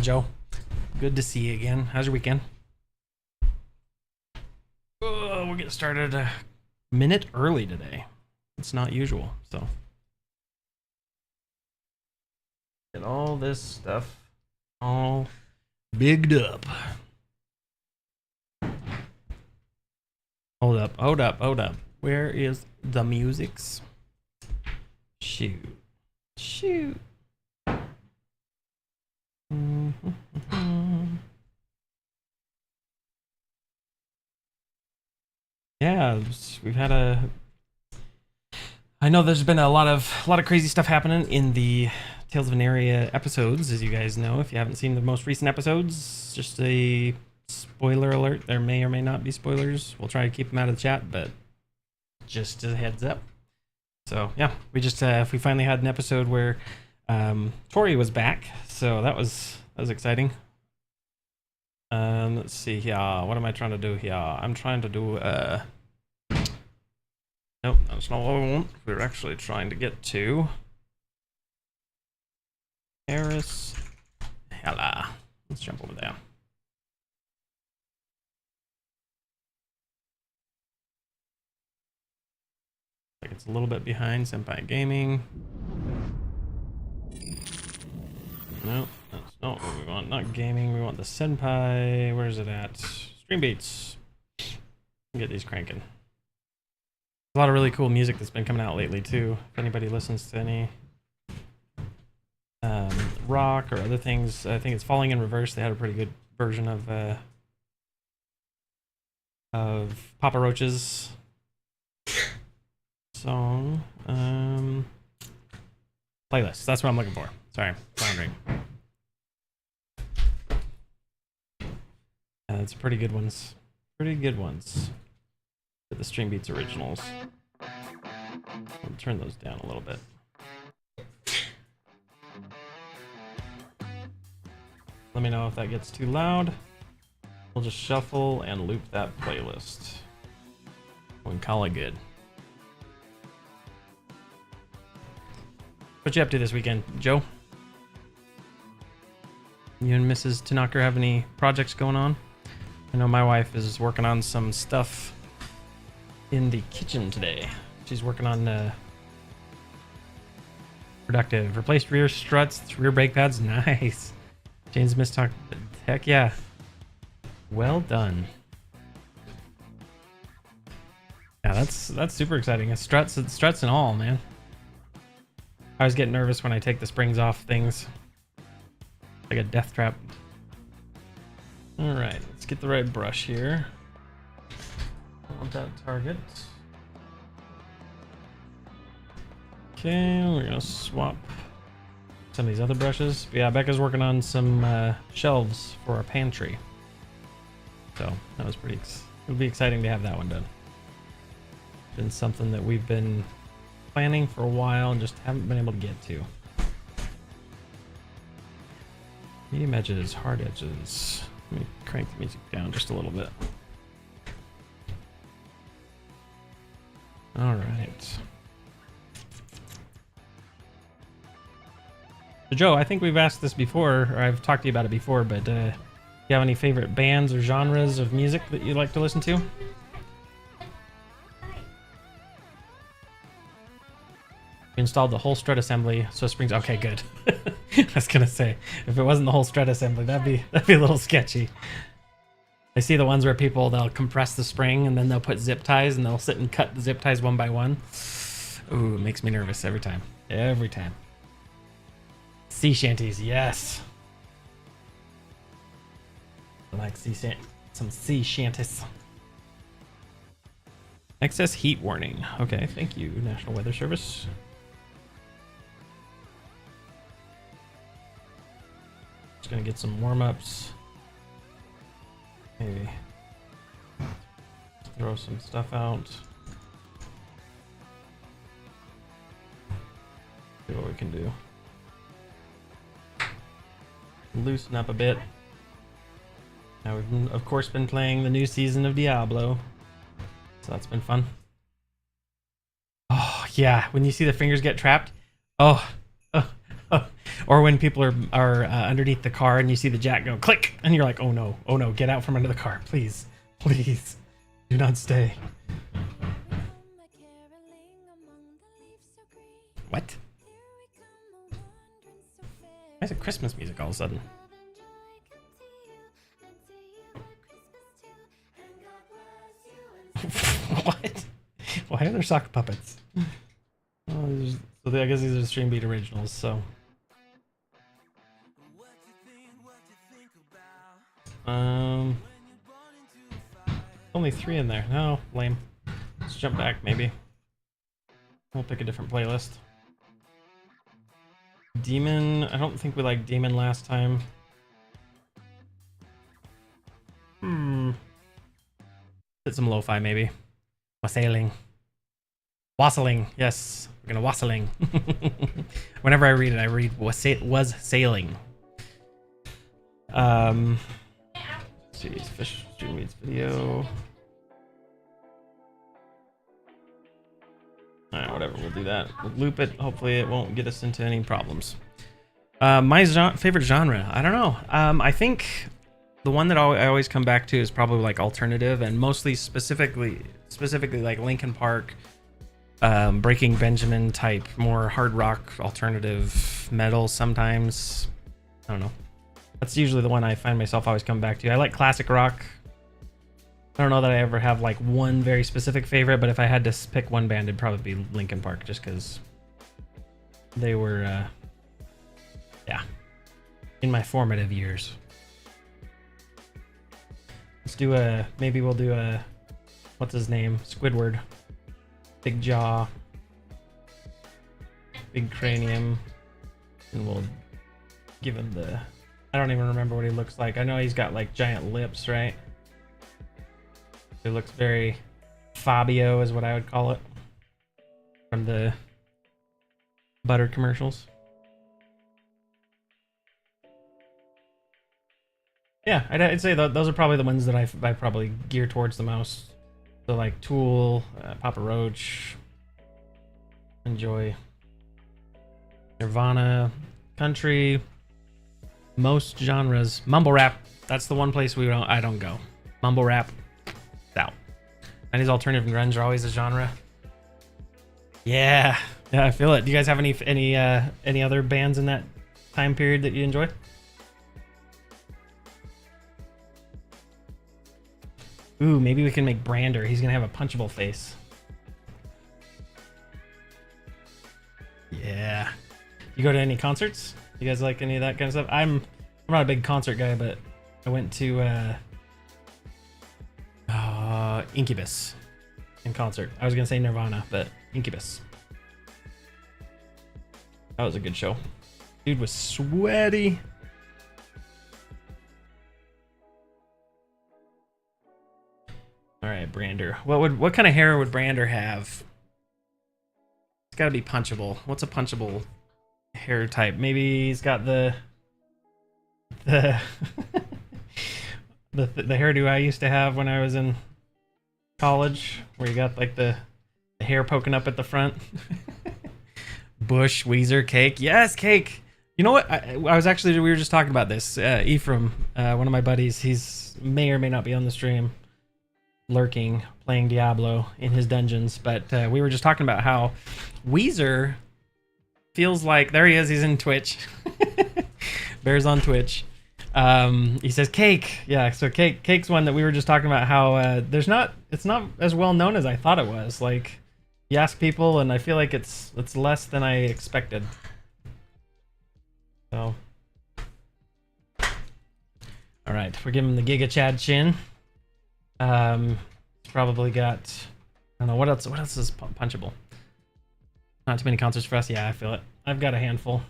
Joe. Good to see you again. How's your weekend? Oh, we'll get started a minute early today. It's not usual, so. Get all this stuff all bigged up. Hold up. Where is the musics? Shoot. Yeah, we've had I know there's been a lot of crazy stuff happening in the Tales of Aneria episodes, as you guys know. If you haven't seen the most recent episodes, just a spoiler alert. There may or may not be spoilers. We'll try to keep them out of the chat, but just a heads up. So yeah, we finally had an episode where Tori was back, so that was exciting. Let's see here. What am I trying to do here? I'm trying to do nope, that's not what we want. We're actually trying to get to Paris. Hella. Let's jump over there. Like it's a little bit behind Senpai Gaming. No, that's not what we want. Not gaming. We want the Senpai. Where is it at? Stream Beats. Get these cranking. A lot of really cool music that's been coming out lately too. If anybody listens to any rock or other things, I think it's Falling in Reverse. They had a pretty good version of Papa Roach's song. Playlist. That's what I'm looking for. Sorry, floundering. It's pretty good ones. The Stream Beats originals. I'll turn those down a little bit. Let me know if that gets too loud. We'll just shuffle and loop that playlist. We can call it good. What you up to this weekend, Joe? You and Mrs. Tanaka have any projects going on? I know my wife is working on some stuff in the kitchen today. She's working on productive. Replaced rear struts, rear brake pads. Nice. Jane's mistalk. Heck yeah. Well done. Yeah, that's super exciting. It's struts and all, man. I always get nervous when I take the springs off things. Like a death trap. Alright, let's get the right brush here. I want that target. Okay, we're gonna swap some of these other brushes. But yeah, Becca's working on some shelves for our pantry. So that was it'll be exciting to have that one done. Been something that we've been planning for a while and just haven't been able to get to. Medium edges, hard edges. Let me crank the music down just a little bit. All right. So Joe, I think we've asked this before, or I've talked to you about it before, but do you have any favorite bands or genres of music that you like to listen to? We installed the whole strut assembly, so springs. Okay, good. I was gonna say, if it wasn't the whole strut assembly, that'd be a little sketchy. I see the ones where they'll compress the spring and then they'll put zip ties and they'll sit and cut the zip ties one by one. Ooh, it makes me nervous every time. Every time. Sea shanties, yes. I like some sea shanties. Excess heat warning. Okay, thank you, National Weather Service. Just gonna get some warm-ups. Maybe throw some stuff out. See what we can do. Loosen up a bit. Now we've of course been playing the new season of Diablo, so that's been fun. Oh yeah, when you see the fingers get trapped. Oh. Or when people are underneath the car and you see the jack go click, and you're like, oh no, get out from under the car, please, please, do not stay. What? Why is it Christmas music all of a sudden? What? Why are there sock puppets? Oh, so I guess these are the Stream Beat originals, so. Only 3 in there. No, lame. Let's jump back, maybe. We'll pick a different playlist. Demon. I don't think we liked Demon last time. Hit some lo-fi, maybe. Wassailing. Wassailing. Yes, we're gonna wassailing. Whenever I read was sailing. Let's see, Fish Stream Meets video. Alright, whatever, we'll do that. We'll loop it. Hopefully it won't get us into any problems. My favorite genre, I don't know. I think the one that I always come back to is probably like alternative, and mostly specifically like Linkin Park, Breaking Benjamin type, more hard rock, alternative metal sometimes. I don't know. That's usually the one I find myself always coming back to. I like classic rock. I don't know that I ever have like one very specific favorite, but if I had to pick one band, it'd probably be Linkin Park, just because they were, yeah, in my formative years. Let's do maybe we'll do what's his name? Squidward. Big jaw. Big cranium. And we'll give him I don't even remember what he looks like. I know he's got like giant lips, right? It looks very Fabio is what I would call it. From the butter commercials. Yeah, I'd say those are probably the ones that I probably gear towards the most. So like Tool, Papa Roach, enjoy Nirvana, country, most genres. Mumble rap, that's the one place I don't go. Mumble rap, out. And his alternative and grunge are always a genre. Yeah, I feel it. Do you guys have any other bands in that time period that you enjoy? Ooh, maybe we can make Brander. He's gonna have a punchable face. Yeah. You go to any concerts? You guys like any of that kind of stuff? I'm not a big concert guy, but I went to Incubus in concert. I was gonna say Nirvana, but Incubus. That was a good show. Dude was sweaty. All right, Brander. What kind of hair would Brander have? It's got to be punchable. What's a punchable hair type? Maybe he's got the the hairdo I used to have when I was in college, where you got like the hair poking up at the front. Bush, Weezer, Cake. Yes, Cake. You know what? We were just talking about this. Ephraim, one of my buddies, he's may or may not be on the stream, lurking, playing Diablo in his dungeons, but we were just talking about how Weezer feels like, there he is, he's in Twitch. Bear's on Twitch. He says Cake. Yeah, so Cake's one that we were just talking about, how it's not as well known as I thought it was. Like, you ask people and I feel like it's less than I expected. So all right, we're giving him the Giga Chad chin. Probably got, I don't know, what else is punchable? Not too many concerts for us. Yeah, I feel it. I've got a handful.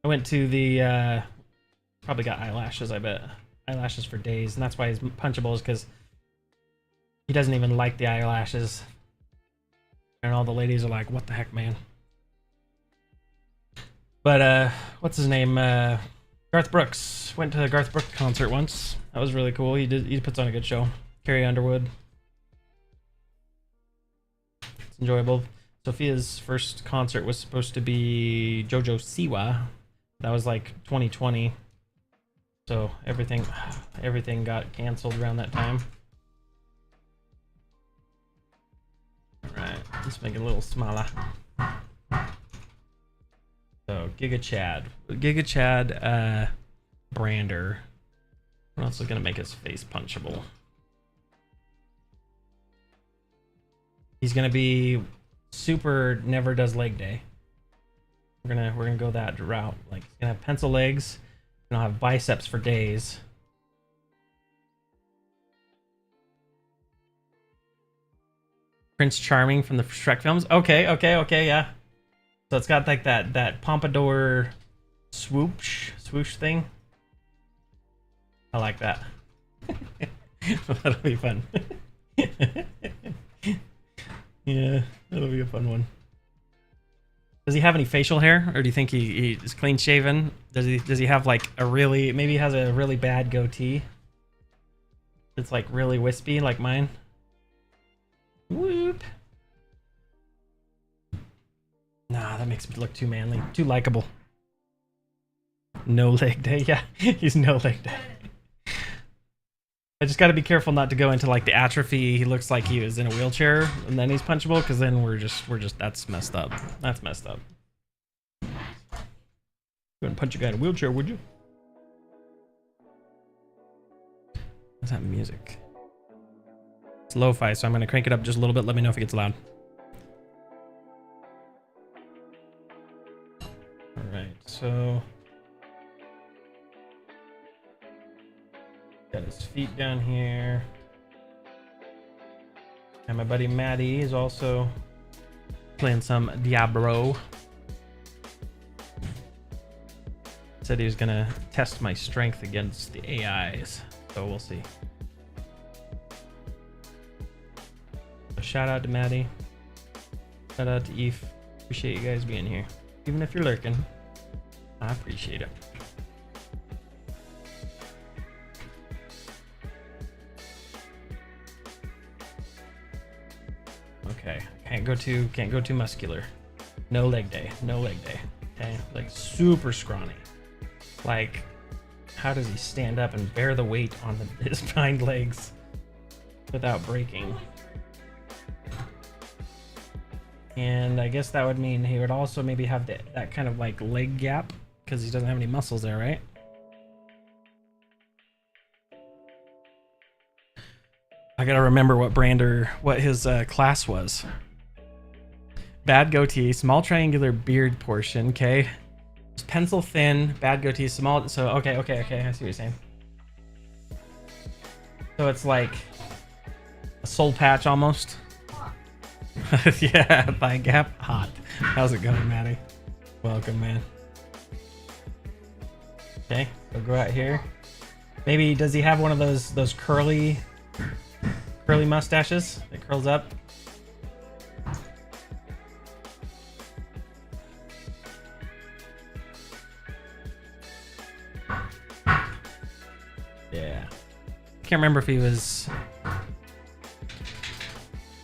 I went to the probably got eyelashes, I bet. Eyelashes for days, and that's why he's punchable, is because he doesn't even like the eyelashes. And all the ladies are like, what the heck, man? But what's his name? Garth Brooks. Went to a Garth Brooks concert once. That was really cool. He puts on a good show. Carrie Underwood. It's enjoyable. Sophia's first concert was supposed to be Jojo Siwa. That was like 2020. So everything got canceled around that time. All right, let's make it a little smaller. So Giga Chad, Brander. What else is gonna make his face punchable? He's gonna be super never does leg day. We're gonna go that route. Like he's gonna have pencil legs, and I'll have biceps for days. Prince Charming from the Shrek films. Okay, yeah. So it's got like that pompadour swoosh thing. I like that. That'll be fun. Yeah, that'll be a fun one. Does he have any facial hair, or do you think he is clean shaven? Does he have like maybe he has a really bad goatee? It's like really wispy like mine. Whoop. Nah, that makes me look too manly, too likable. No leg day, yeah, he's no leg day. I just got to be careful not to go into like the atrophy. He looks like he was in a wheelchair, and then he's punchable, because then we're just that's messed up. That's messed up. You wouldn't punch a guy in a wheelchair, would you? What's that music? It's lo-fi, so I'm gonna crank it up just a little bit. Let me know if it gets loud. All right, so got his feet down here. And my buddy Maddie is also playing some Diablo. Said he was gonna test my strength against the AIs, so we'll see. So shout out to Maddie. Shout out to Eve. Appreciate you guys being here. Even if you're lurking, I appreciate it. Okay, can't go too muscular. No leg day. Okay, like super scrawny. Like, how does he stand up and bear the weight on his hind legs without breaking? And I guess that would mean he would also maybe have that kind of like leg gap, because he doesn't have any muscles there, right? I gotta remember what his class was. Bad goatee, small triangular beard portion, okay? Pencil thin, bad goatee, small, so okay, I see what you're saying. So it's like a soul patch almost. Yeah, thigh gap, hot. How's it going, Maddie? Welcome, man. Okay, we'll go out here. Maybe, does he have one of those curly mustaches that curls up? Yeah. Can't remember if he was...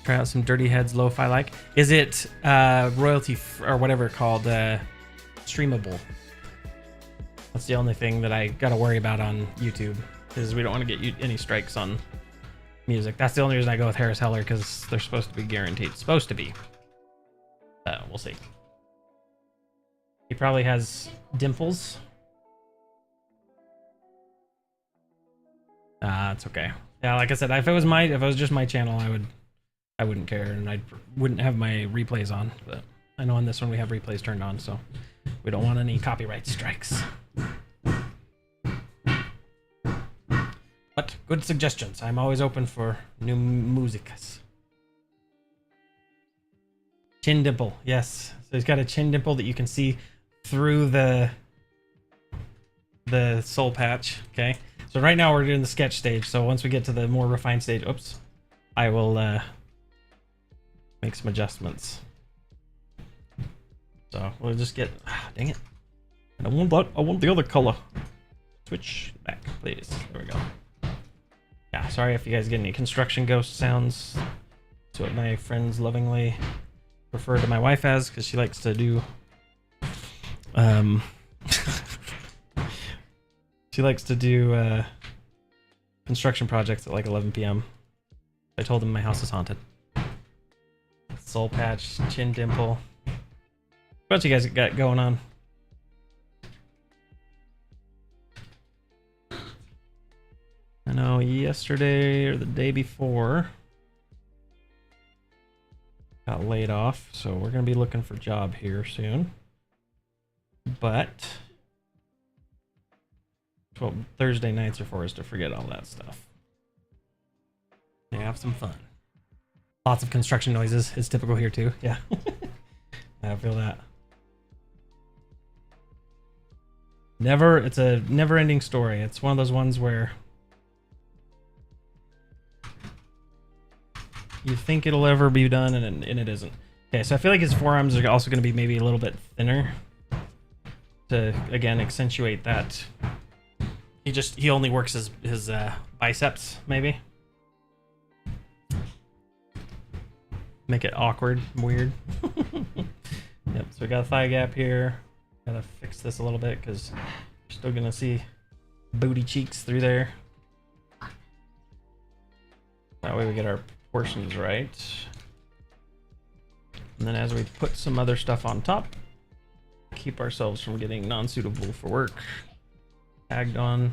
Try out some Dirty Heads lo-fi like. Is it royalty or whatever called streamable? That's the only thing that I gotta worry about on YouTube, is we don't want to get any strikes on music. That's the only reason I go with Harris Heller, because they're supposed to be guaranteed. Supposed to be. We'll see. He probably has dimples. It's okay. Yeah, like I said, if it was just my channel, I wouldn't care, and I wouldn't have my replays on. But I know on this one we have replays turned on, so we don't want any copyright strikes. But good suggestions. I'm always open for new musicas. Chin dimple, yes. So he's got a chin dimple that you can see through the soul patch. Okay. So right now we're doing the sketch stage. So once we get to the more refined stage, oops, I will make some adjustments. So we'll just get, dang it. I don't want that. I want the other color. Switch back, please. There we go. Yeah, sorry if you guys get any construction ghost sounds. That's what my friends lovingly refer to my wife as, because she likes to do She likes to do construction projects at like 11 p.m. I told him my house is haunted. Soul patch, chin dimple. What you guys got going on? I know yesterday or the day before got laid off, so we're gonna be looking for a job here soon. But well, Thursday nights are for us to forget all that stuff. Yeah, have some fun. Lots of construction noises is typical here too. Yeah, I feel that. It's a never-ending story. It's one of those ones where you think it'll ever be done and it isn't. Okay, so I feel like his forearms are also going to be maybe a little bit thinner to again accentuate that. He only works his biceps maybe. Make it awkward, weird. Yep, so we got a thigh gap here. Gotta fix this a little bit because you're still gonna see booty cheeks through there. That way we get our proportions right. And then as we put some other stuff on top, keep ourselves from getting non-suitable for work tagged on,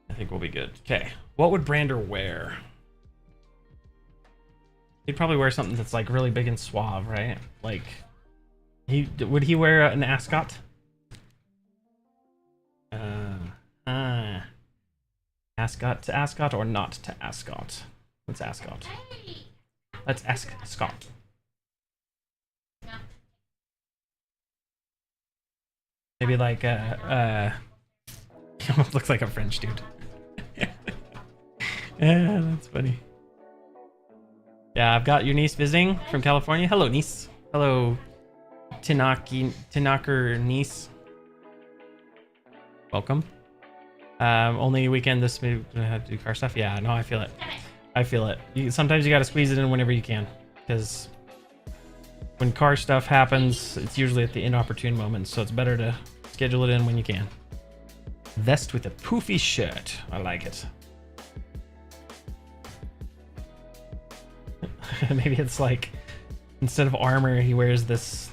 I think we'll be good. Okay, what would Brander wear? He'd probably wear something that's like really big and suave, right? Like, would he wear an ascot? Ascot to ascot or not to ascot? Let's ascot. Let's ask Scott. Maybe like he almost looks like a French dude. Yeah, that's funny. Yeah, I've got your niece visiting from California. Hello, niece. Hello, Tinaker niece. Welcome. Only weekend this week. I have to do car stuff. Yeah, no, I feel it. I feel it. Sometimes you got to squeeze it in whenever you can, because when car stuff happens, it's usually at the inopportune moments. So it's better to schedule it in when you can. Vest with a poofy shirt. I like it. Maybe it's like instead of armor, he wears this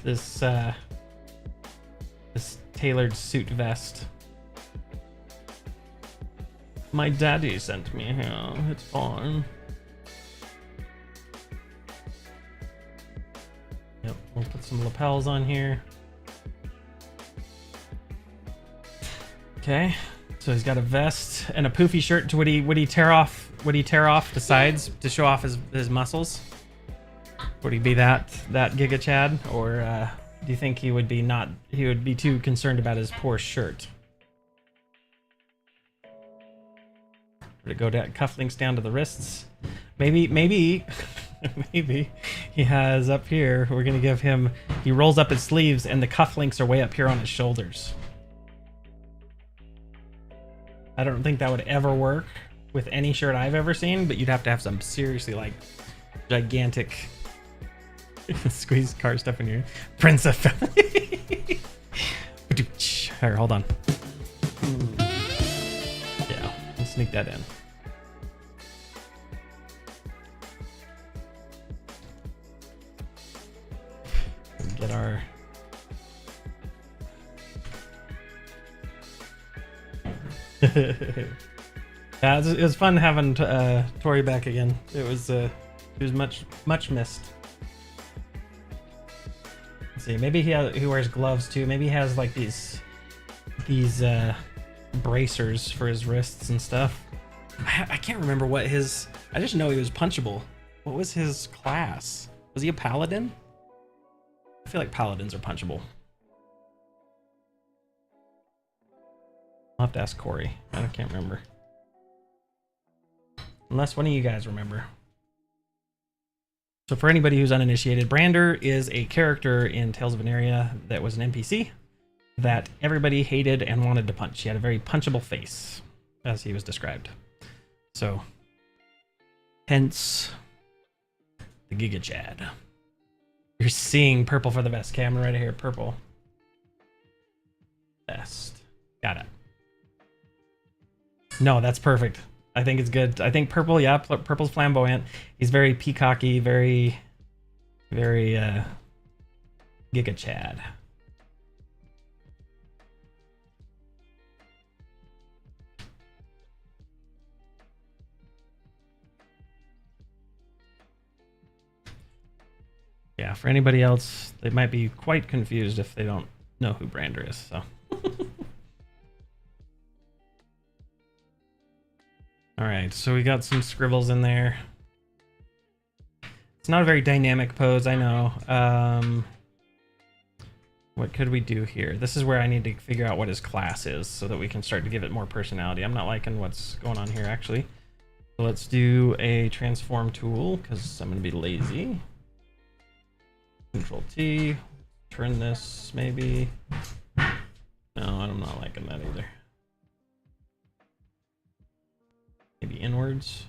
tailored suit vest. My daddy sent me here. It's fine. Yep, we'll put some lapels on here. Okay, so he's got a vest and a poofy shirt. Would he tear off? Would he tear off the sides to show off his muscles? Would he be that Giga Chad, or do you think he would be not? He would be too concerned about his poor shirt. Would it go down, cufflinks down to the wrists? Maybe maybe he has up here. We're gonna give him. He rolls up his sleeves and the cufflinks are way up here on his shoulders. I don't think that would ever work with any shirt I've ever seen, but you'd have to have some seriously like gigantic squeeze car stuff in here. Prince of Family. Here, hold on. Yeah, let's sneak that in. Get our yeah, it was fun having Tori back again. It was much missed. Let's see, maybe he wears gloves too. Maybe he has like these bracers for his wrists and stuff. I can't remember what his. I just know he was punchable. What was his class? Was he a paladin? I feel like paladins are punchable. I'll have to ask Cory. I can't remember. Unless one of you guys remember. So for anybody who's uninitiated, Brander is a character in Tales of Aneria that was an NPC that everybody hated and wanted to punch. He had a very punchable face, as he was described. So, hence the Giga Chad. You're seeing purple for the vest. Okay, I'm right here. Purple vest. Got it. No, that's perfect. I think it's good. I think purple, yeah, purple's flamboyant. He's very peacocky, very, very Giga Chad. Yeah, for anybody else, they might be quite confused if they don't know who Brander is, so. All right, so we got some scribbles in there. It's not a very dynamic pose, I know. What could we do here? This is where I need to figure out what his class is so that we can start to give it more personality. I'm not liking what's going on here, actually. So let's do a transform tool, because I'm going to be lazy. Control T, turn this maybe. No, I'm not liking that either. Maybe inwards.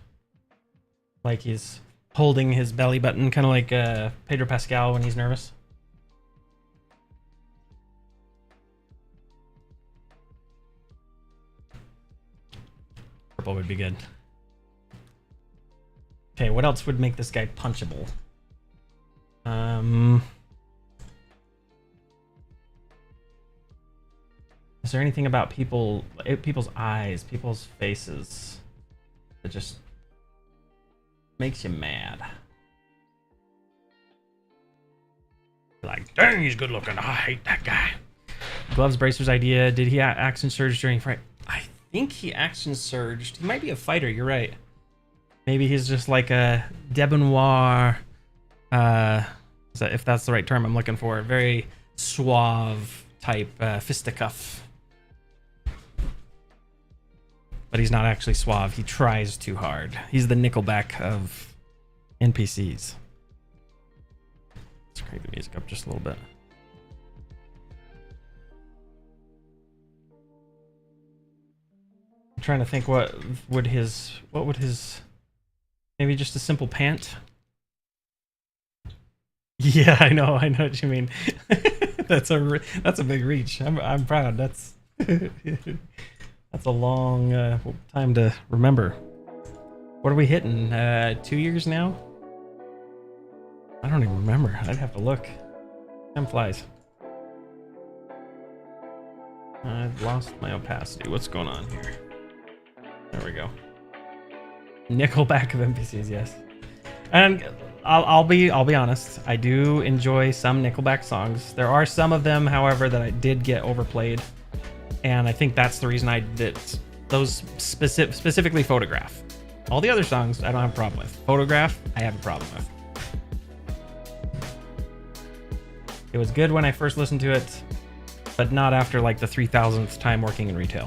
Like he's holding his belly button, kind of like Pedro Pascal when he's nervous. Purple would be good. Okay, what else would make this guy punchable? Is there anything about people's eyes, people's faces that just makes you mad? Like, dang, he's good looking. I hate that guy. Gloves Bracer's idea. Did he action surge during fight? I think he action surged. He might be a fighter. You're right. Maybe he's just like a debonair. If that's the right term I'm looking for. Very suave type fisticuff. But he's not actually suave. He tries too hard. He's the Nickelback of NPCs. Let's crank the music up just a little bit. I'm trying to think what would his maybe just a simple pant. Yeah, I know what you mean. that's a big reach. I'm proud. That's that's a long time to remember. What are we hitting? 2 years now? I don't even remember. I'd have to look. Time flies. I've lost my opacity. What's going on here? There we go. Nickelback of NPCs, yes. And I'll be honest. I do enjoy some Nickelback songs. There are some of them, however, that I did get overplayed, and I think that's the reason I did those specifically Photograph. All the other songs I don't have a problem with. Photograph, I have a problem with. It was good when I first listened to it, but not after like the 3,000th time working in retail.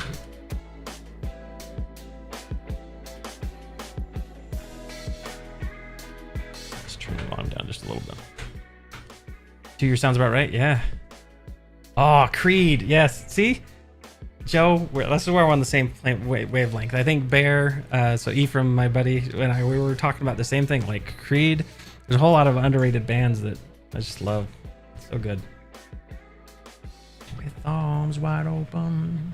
Let's turn the volume down just a little bit. 2 years sounds about right, yeah. Oh, Creed, yes. See? Joe, this is where we're on the same wavelength. I think Bear, so Ephraim, my buddy, and we were talking about the same thing. Like Creed, there's a whole lot of underrated bands that I just love. So good. With arms wide open.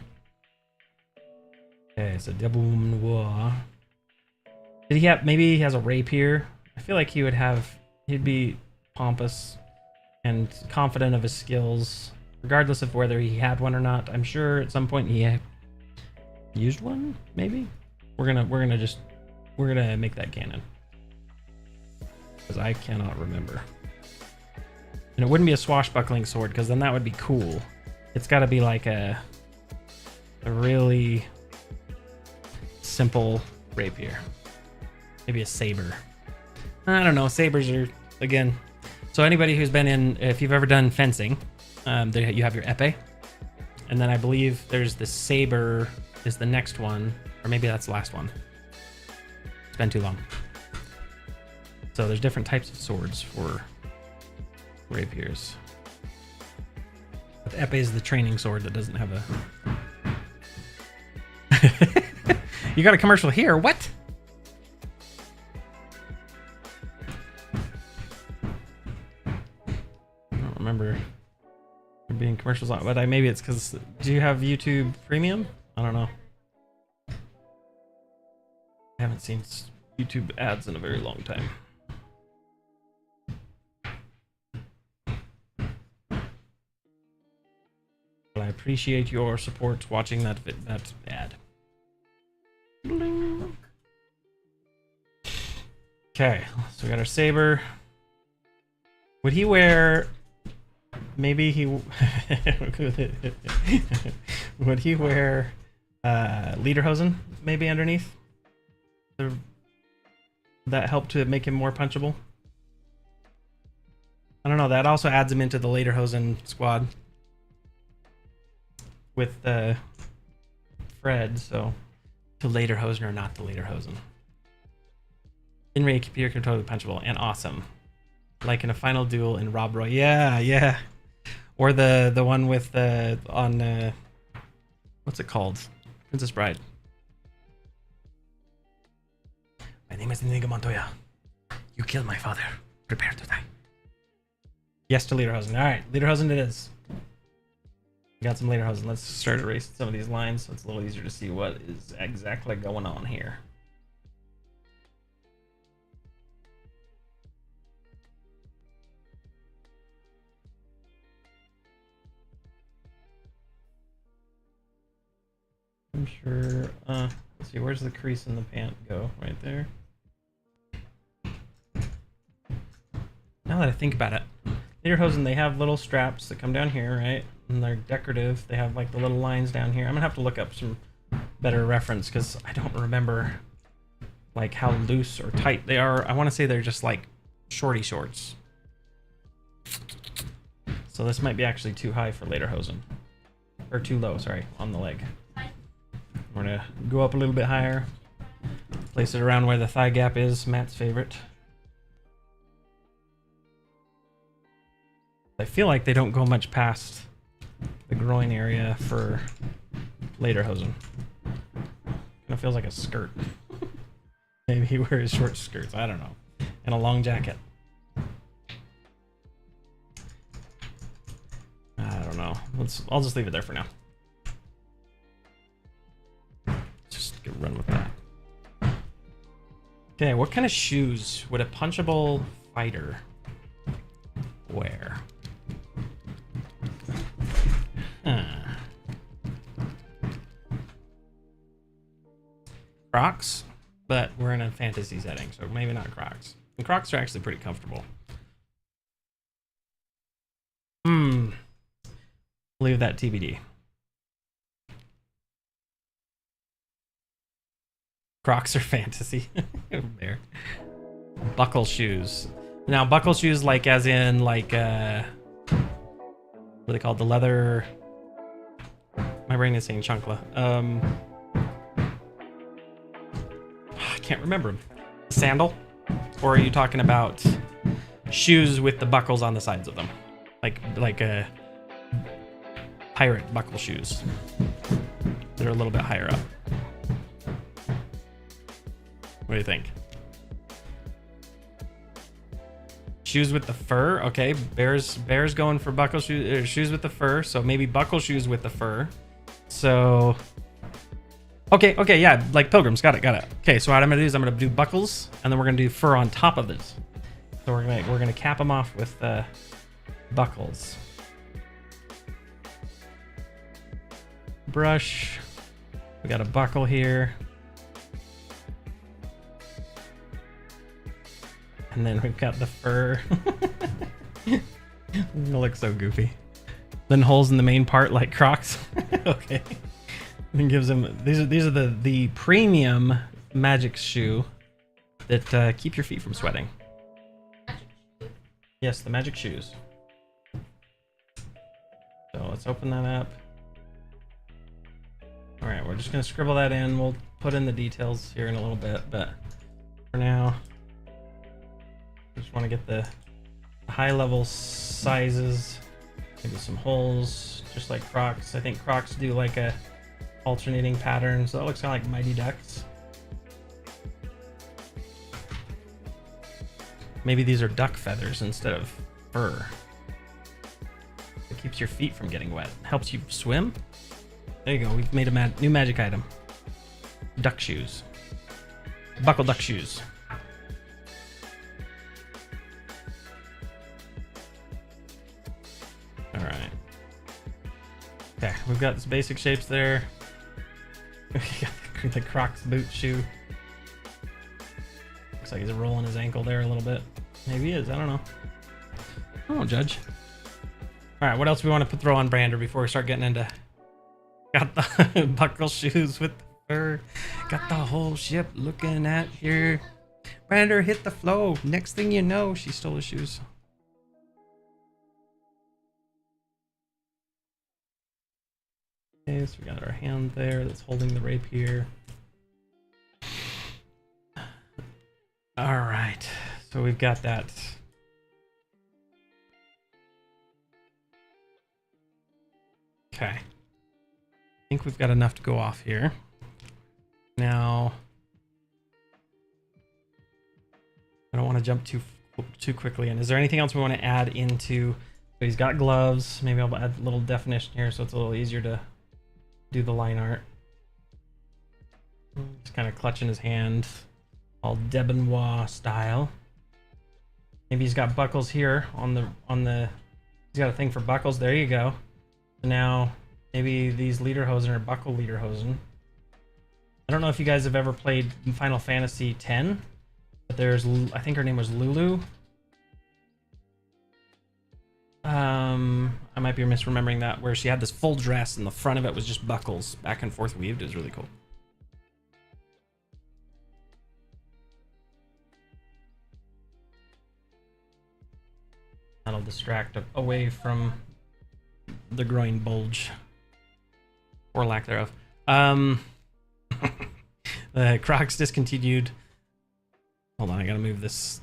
Okay, so Double Noir. Did he have, maybe he has a rapier? I feel like he'd be pompous and confident of his skills, regardless of whether he had one or not. I'm sure at some point he used one, maybe? We're gonna make that canon. Because I cannot remember. And it wouldn't be a swashbuckling sword, because then that would be cool. It's got to be like a really simple rapier. Maybe a saber. I don't know. Sabers are, again. So anybody who's been in, if you've ever done fencing, you have your épée. And then I believe there's the saber is the next one. Or maybe that's the last one. It's been too long. So there's different types of swords for rapiers. But the épée is the training sword that doesn't have a... You got a commercial here? What? I don't remember there being commercials on, but maybe it's because... Do you have YouTube Premium? I don't know. I haven't seen YouTube ads in a very long time. But I appreciate your support watching that ad. Okay, so we got our saber. Would he wear... Maybe he... Would he wear lederhosen maybe underneath? That help to make him more punchable? I don't know, that also adds him into the lederhosen squad. With Fred, so... To lederhosen or not the lederhosen. In-ray computer can totally punchable and awesome. Like in a final duel in Rob Roy. Yeah, yeah. Or the one with on what's it called? Princess Bride. My name is Inigo Montoya. You killed my father. Prepare to die. Yes to lederhosen. Alright, lederhosen it is. Got some lederhosen. Let's start erasing some of these lines so it's a little easier to see what is exactly going on here. I'm sure, let's see, where's the crease in the pant go? Right there. Now that I think about it, lederhosen, they have little straps that come down here, right? And they're decorative. They have like the little lines down here. I'm gonna have to look up some better reference because I don't remember like how loose or tight they are. I want to say they're just like shorty shorts. So this might be actually too high for lederhosen. Or too low, sorry, on the leg. We're gonna go up a little bit higher. Place it around where the thigh gap is, Matt's favorite. I feel like they don't go much past the groin area for lederhosen. Kind of feels like a skirt. Maybe he wears short skirts, I don't know. And a long jacket. I don't know. I'll just leave it there for now. Run with that. Okay, what kind of shoes would a punchable fighter wear? Crocs, but we're in a fantasy setting, so maybe not Crocs. And Crocs are actually pretty comfortable. Leave that TBD. Crocs are fantasy. There. Buckle shoes. Now, buckle shoes, like as in like what are they called? The leather. My brain is saying chancla. I can't remember. Sandal? Or are you talking about shoes with the buckles on the sides of them? Like pirate buckle shoes. They're a little bit higher up. What do you think? Shoes with the fur. Okay, bears going for buckle shoes, shoes with the fur. So maybe buckle shoes with the fur. So okay, yeah, like pilgrims. Got it. Okay, so what I'm gonna do is I'm gonna do buckles, and then we're gonna do fur on top of this. So we're gonna cap them off with buckles. Brush. We got a buckle here. And then we've got the fur. It looks so goofy. Then holes in the main part like Crocs. Okay. And gives them these are the premium magic shoe that keep your feet from sweating. Yes, the magic shoes. So let's open that up. All right, we're just gonna scribble that in. We'll put in the details here in a little bit, but for now, just want to get the high level sizes, maybe some holes, just like Crocs. I think Crocs do like a alternating pattern, so that looks kind of like Mighty Ducks. Maybe these are duck feathers instead of fur. It keeps your feet from getting wet. Helps you swim. There you go. We've made a new magic item. Duck shoes. buckle duck shoes. All right. Okay, we've got some basic shapes there. We got the Crocs boot shoe. Looks like he's rolling his ankle there a little bit. Maybe he is. I don't know. I won't judge. All right, what else do we want to throw on Brander before we start getting into? Got the buckle shoes with the fur. Got the whole ship looking at here. Brander hit the flow. Next thing you know, she stole his shoes. Okay, so we got our hand there that's holding the rapier. All right, so we've got that. Okay, I think we've got enough to go off here. Now, I don't want to jump too quickly in. Is there anything else we want to add into? So he's got gloves. Maybe I'll add a little definition here so it's a little easier to do the line art. Just kind of clutching his hand, all Debenois style. Maybe he's got buckles here on the. He's got a thing for buckles. There you go. So now maybe these lederhosen are buckle lederhosen. I don't know if you guys have ever played Final Fantasy X, but there's, I think her name was Lulu. I might be misremembering that, where she had this full dress and the front of it was just buckles back and forth weaved. It was really cool. That'll distract away from the groin bulge, or lack thereof. The Crocs discontinued. Hold on, I gotta move this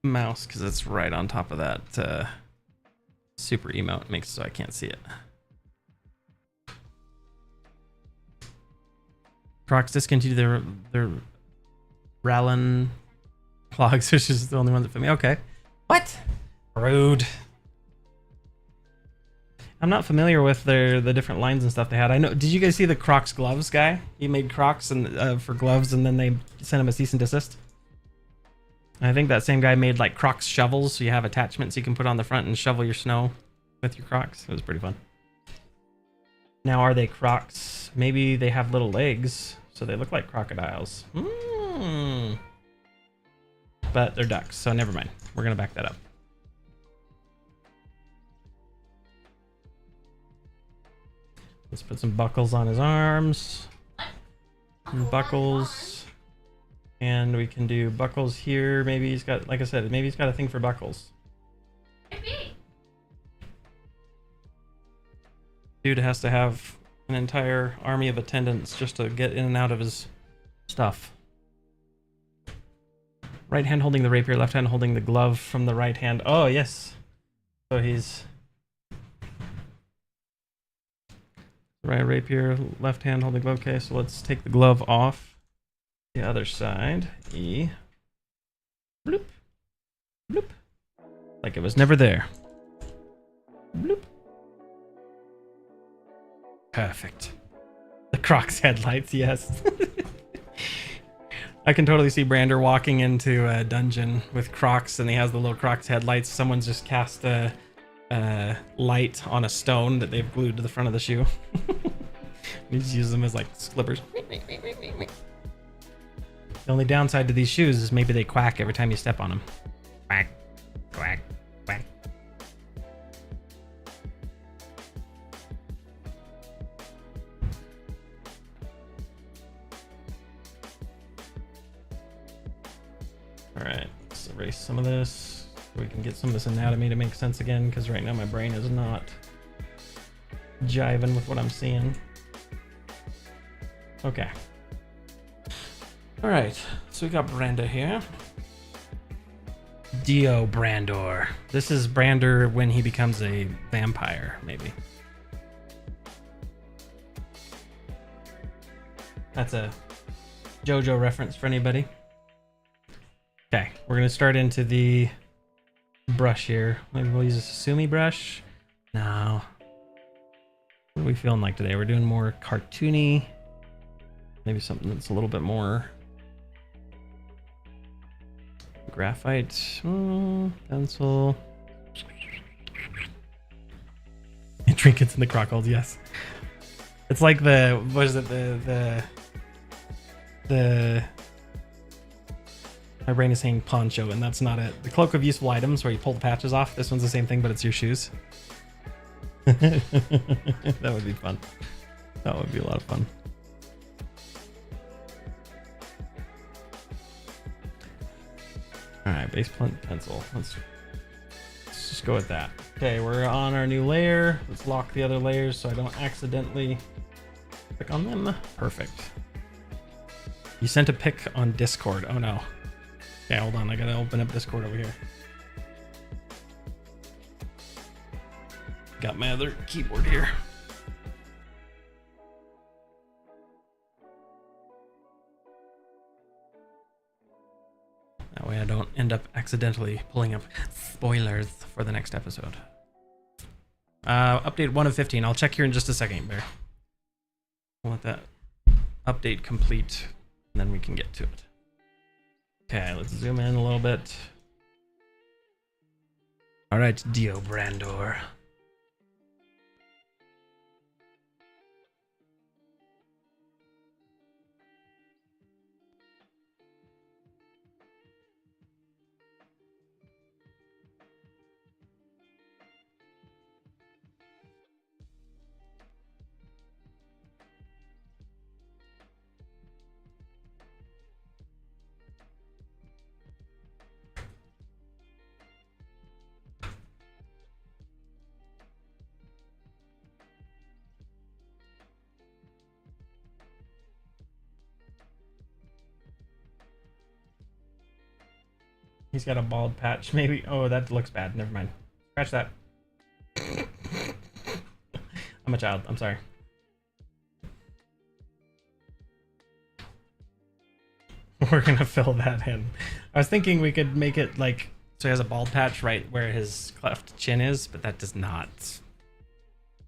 mouse because it's right on top of that super emote. It makes it so I can't see it. Crocs discontinued their Rallon clogs, which is the only one that fit me. Okay. What? Rude. I'm not familiar with the different lines and stuff they had. I know. Did you guys see the Crocs gloves guy? He made Crocs and for gloves, and then they sent him a cease and desist. I think that same guy made like Crocs shovels, so you have attachments you can put on the front and shovel your snow with your Crocs. It was pretty fun. Now, are they Crocs? Maybe they have little legs, so they look like crocodiles. But they're ducks, so never mind. We're gonna back that up. Let's put some buckles on his arms. And buckles. And we can do buckles here. Maybe he's got, like I said, maybe he's got a thing for buckles. Dude has to have an entire army of attendants just to get in and out of his stuff. Right hand holding the rapier, left hand holding the glove from the right hand. Oh, yes. So he's right rapier, left hand holding glove. Okay, so let's take the glove off. The other side. E. Bloop. Bloop. Like it was never there. Bloop. Perfect. The Crocs headlights, yes. I can totally see Brander walking into a dungeon with Crocs, and he has the little Crocs headlights. Someone's just cast a light on a stone that they've glued to the front of the shoe. You just use them as like slippers. The only downside to these shoes is maybe they quack every time you step on them. Quack, quack, quack. All right, let's erase some of this so we can get some of this anatomy to make sense again, because right now my brain is not jiving with what I'm seeing. Okay. All right, so we got Brander here. Dio Brandor. This is Brander when he becomes a vampire, maybe. That's a JoJo reference for anybody. Okay, we're gonna start into the brush here. Maybe we'll use a Sasumi brush. No. What are we feeling like today? We're doing more cartoony. Maybe something that's a little bit more Graphite, pencil. And trinkets in the crocodiles, yes. It's like the, what is it, the my brain is saying poncho, and that's not it. The cloak of useful items where you pull the patches off. This one's the same thing, but it's your shoes. That would be fun. That would be a lot of fun. All right, base plant pencil. Let's just go with that. Okay, we're on our new layer. Let's lock the other layers so I don't accidentally click on them. Perfect. You sent a pic on Discord. Oh no. Okay, hold on. I gotta open up Discord over here. Got my other keyboard here. That way I don't end up accidentally pulling up spoilers for the next episode. Update 1 of 15. I'll check here in just a second, Bear. I'll let that update complete, and then we can get to it. Okay, let's zoom in a little bit. All right, Dio Brandor. He's got a bald patch, maybe. Oh, that looks bad. Never mind. Scratch that. I'm a child. I'm sorry. We're gonna fill that in. I was thinking we could make it like so he has a bald patch right where his cleft chin is, but that does not.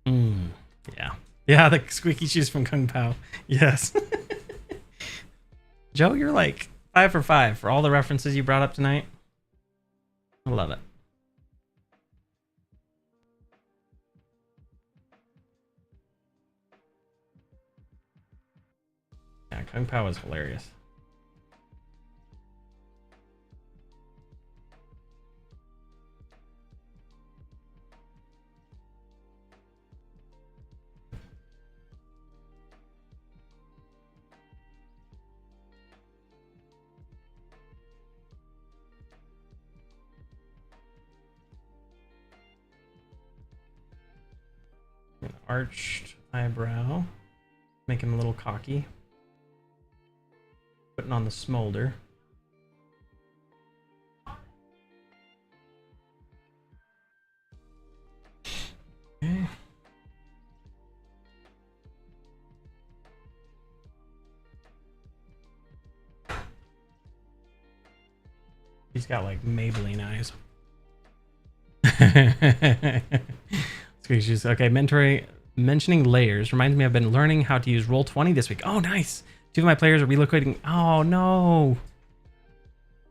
Yeah. Yeah, the squeaky shoes from Kung Pao. Yes. Joe, you're like 5 for 5 for all the references you brought up tonight. I love it. Yeah, Kung Pao is hilarious. An arched eyebrow. Make him a little cocky. Putting on the smolder. Okay. He's got like Maybelline eyes. Okay, mentioning layers reminds me I've been learning how to use Roll20 this week. Oh, nice. 2 of my players are relocating. Oh, no.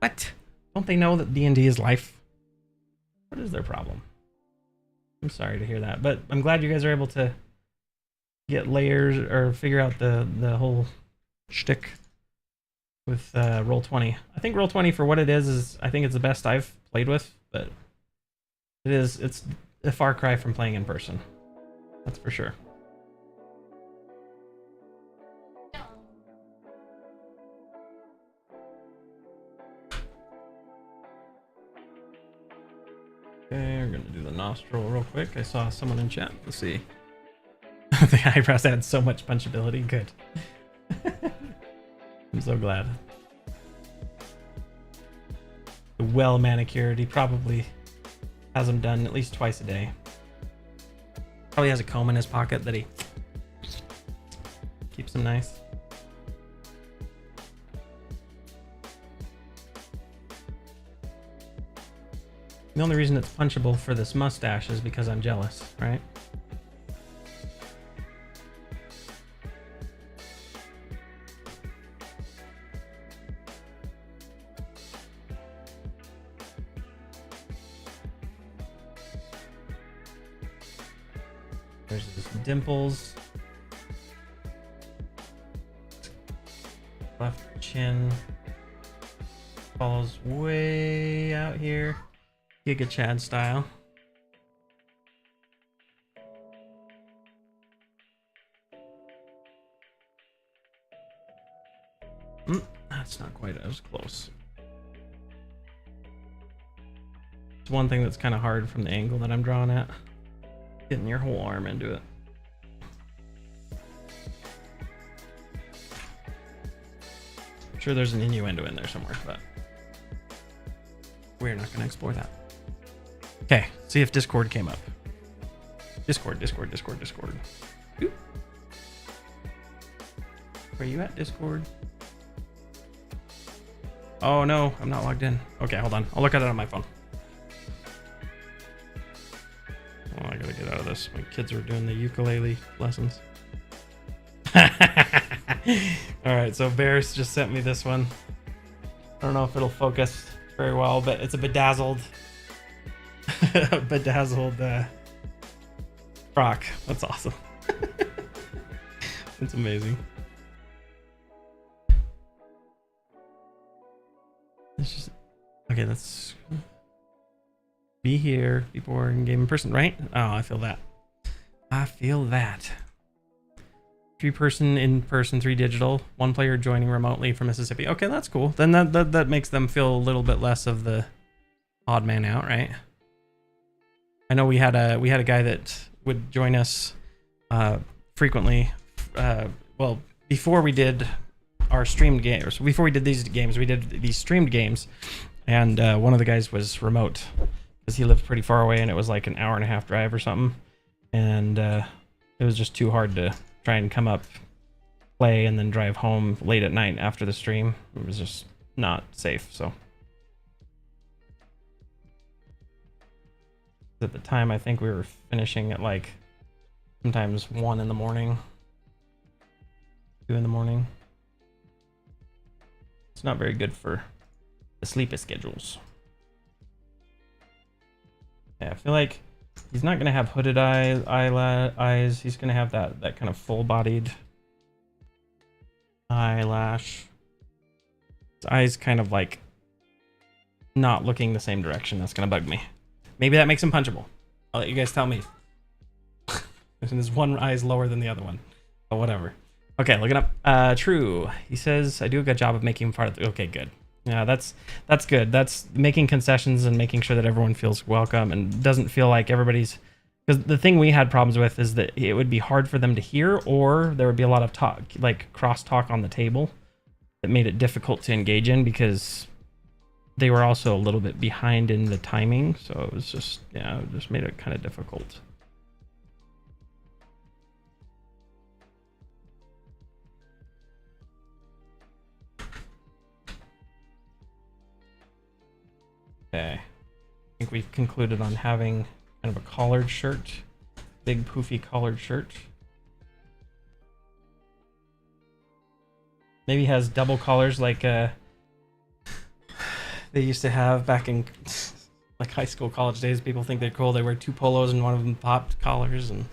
What? Don't they know that D&D is life? What is their problem? I'm sorry to hear that, but I'm glad you guys are able to get layers or figure out the whole shtick with Roll20. I think Roll20 for what it is I think it's the best I've played with, but it's a far cry from playing in person. That's for sure. Okay, we're gonna do the nostril real quick. I saw someone in chat. Let's see. The eyebrows add so much punchability. Good. I'm so glad. Well manicured. He probably has them done at least twice a day. Probably has a comb in his pocket that he keeps them nice. The only reason it's punchable for this mustache is because I'm jealous, right? There's his dimples. Left chin follows way out here, Giga Chad style. That's not quite as close. It's one thing that's kind of hard from the angle that I'm drawing at, getting your whole arm into it. I'm sure there's an innuendo in there somewhere, but we're not going to explore that. Okay, see if Discord came up. Discord. Oop. Where are you at, Discord? Oh no, I'm not logged in. Okay, hold on. I'll look at it on my phone. Oh, I gotta get out of this. My kids are doing the ukulele lessons. Alright, so Bears just sent me this one. I don't know if it'll focus very well, but it's a bedazzled frock. That's awesome. It's amazing. It's just okay. Let's be here, be boring, game in person, right? Oh, I feel that. I feel that. 3 person in person, 3 digital, 1 player joining remotely from Mississippi. Okay, that's cool. Then that makes them feel a little bit less of the odd man out, right? I know we had a guy that would join us frequently. Well, before we did our streamed games, before we did these games, we did these streamed games, and one of the guys was remote because he lived pretty far away, and it was like an hour-and-a-half drive or something, and it was just too hard to try and come up, play, and then drive home late at night after the stream. It was just not safe. So at the time, I think we were finishing at like sometimes 1 in the morning, 2 in the morning. It's not very good for the sleep schedules. Yeah, I feel like he's not gonna have hooded eyes. He's gonna have that kind of full-bodied eyelash. His eyes kind of like not looking the same direction. That's gonna bug me. Maybe that makes him punchable. I'll let you guys tell me. And his one eye is lower than the other one, but whatever. Okay, looking up. True. He says I do a good job of making him part of the. Okay, good. Yeah, that's good. That's making concessions and making sure that everyone feels welcome and doesn't feel like everybody's. Because the thing we had problems with is that it would be hard for them to hear, or there would be a lot of talk, like cross-talk on the table, that made it difficult to engage in because they were also a little bit behind in the timing. So it was just, yeah, it just made it kind of difficult. Okay, I think we've concluded on having kind of a collared shirt, big poofy collared shirt. Maybe has double collars like they used to have back in like high school, college days. People think they're cool. They wear 2 polos and one of them popped collars, and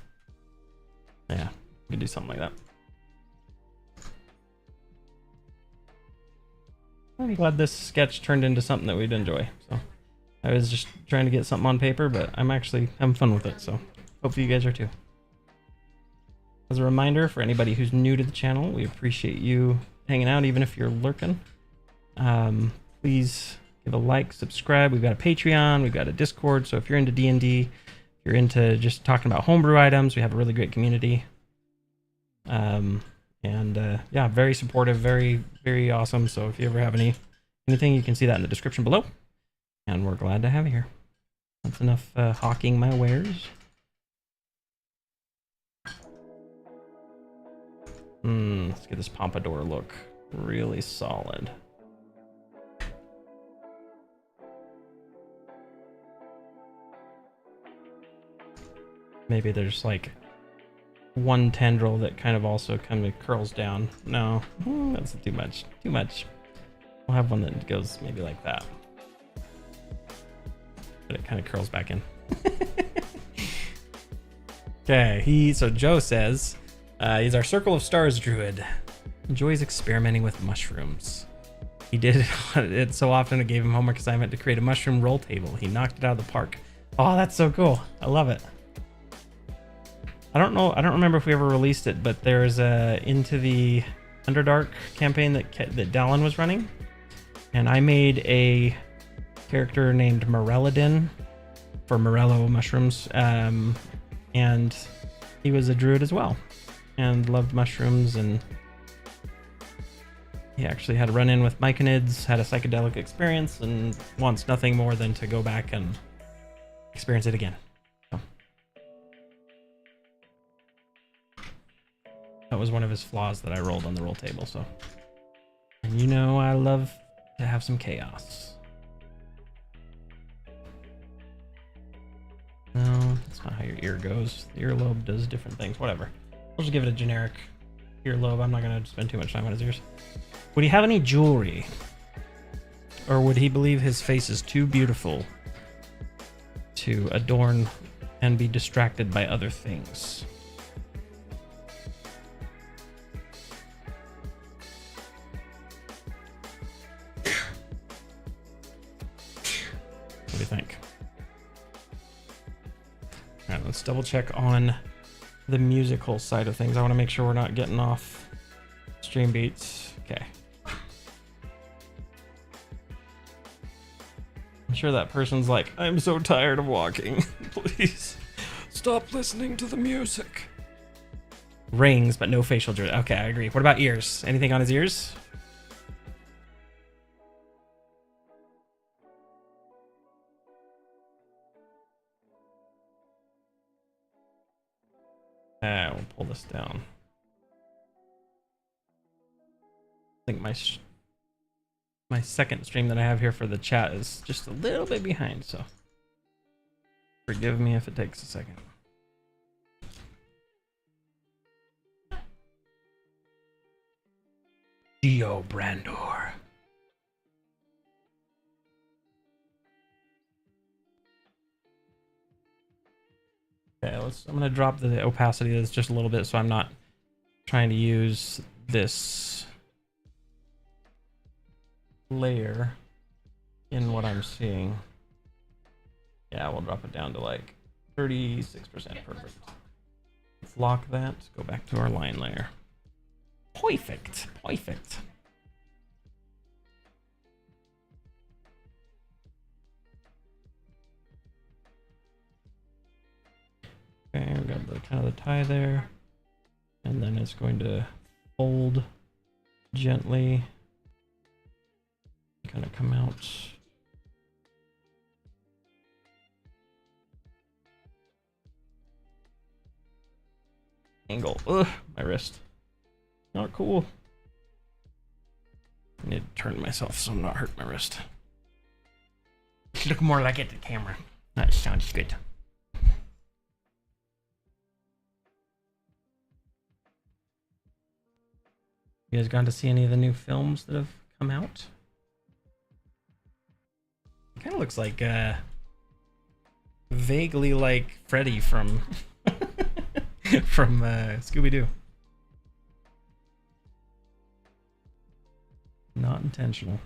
yeah, we could do something like that. I'm glad this sketch turned into something that we'd enjoy. So I was just trying to get something on paper, but I'm actually having fun with it. So hopefully you guys are too. As a reminder for anybody who's new to the channel, we appreciate you hanging out, even if you're lurking. Please give a like, subscribe. We've got a Patreon, we've got a Discord. So if you're into D&D, if you're into just talking about homebrew items, we have a really great community. Yeah, very supportive, very, very awesome. So if you ever have anything, you can see that in the description below. And we're glad to have you here. That's enough hawking my wares. Let's get this pompadour look really solid. Maybe there's like one tendril that kind of also kind of curls down. No, that's too much. Too much. We'll have one that goes maybe like that. But it kind of curls back in. Okay, so Joe says he's our Circle of Stars druid. Enjoys experimenting with mushrooms. He did it so often it gave him homework assignment to create a mushroom roll table. He knocked it out of the park. Oh, that's so cool. I love it. I don't know. I don't remember if we ever released it, but there's a Into the Underdark campaign that Dallin was running, and I made a character named Morelladin for Morello mushrooms, and he was a druid as well, and loved mushrooms, and he actually had a run-in with myconids, had a psychedelic experience, and wants nothing more than to go back and experience it again. So that was one of his flaws that I rolled on the roll table. So, and you know I love to have some chaos. No, that's not how your ear goes. The earlobe does different things. Whatever. I'll just give it a generic earlobe. I'm not going to spend too much time on his ears. Would he have any jewelry? Or would he believe his face is too beautiful to adorn and be distracted by other things? What do you think? All right, let's double check on the musical side of things. I want to make sure we're not getting off stream beats. Okay. I'm sure that person's like, I'm so tired of walking. Please stop listening to the music. Rings, but no facial jewelry. Okay, I agree. What about ears? Anything on his ears? We'll pull this down. I think my second stream that I have here for the chat is just a little bit behind, so forgive me if it takes a second. Dio Brandor. Okay, I'm gonna drop the opacity of this just a little bit so I'm not trying to use this layer in what I'm seeing. Yeah, we'll drop it down to like 36%. Perfect. Let's lock that. Go back to our line layer. Perfect. Perfect. Okay, we got the kind of the tie there, and then it's going to fold gently, kind of come out. Angle. Ugh, my wrist. Not cool. I need to turn myself so I'm not hurting my wrist. Look more like it, the camera. That sounds good. You guys gone to see any of the new films that have come out? It kind of looks like vaguely like Freddy from from Scooby-Doo. Not intentional.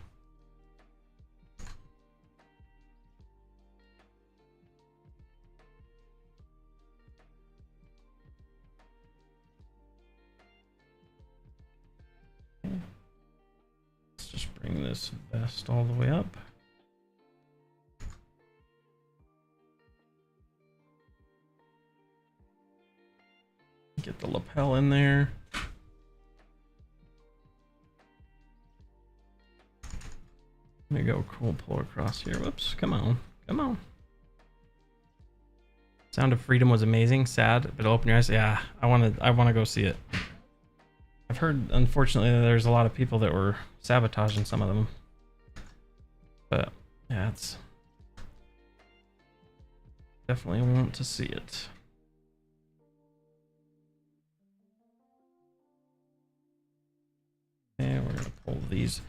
Let's just bring this vest all the way up. Get the lapel in there. There you go. Cool. Pull across here. Whoops. Come on. Come on. Sound of Freedom was amazing. Sad, but open your eyes. Yeah, I want to go see it. I've heard, unfortunately, that there's a lot of people that were sabotaging some of them. But yeah, it's definitely want to see it. And we're gonna pull these.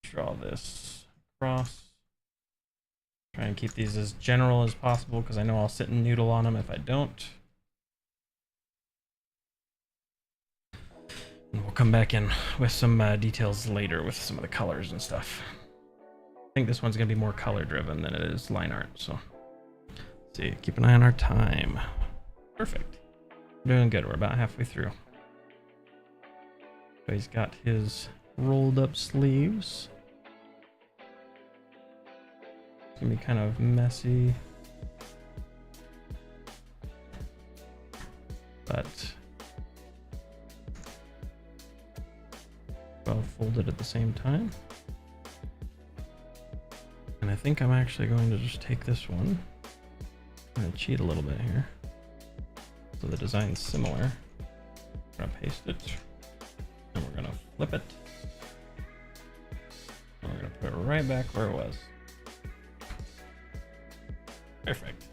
Draw this across. Try and keep these as general as possible because I know I'll sit and noodle on them if I don't. And we'll come back in with some details later with some of the colors and stuff. I think this one's going to be more color driven than it is line art. So let's see, keep an eye on our time. Perfect. We're doing good. We're about halfway through. So he's got his rolled up sleeves. It's going to be kind of messy. But well folded at the same time. And I think I'm actually going to just take this one. I'm going to cheat a little bit here. So the design's similar. I'm going to paste it. And we're going to flip it. And we're going to put it right back where it was. Perfect.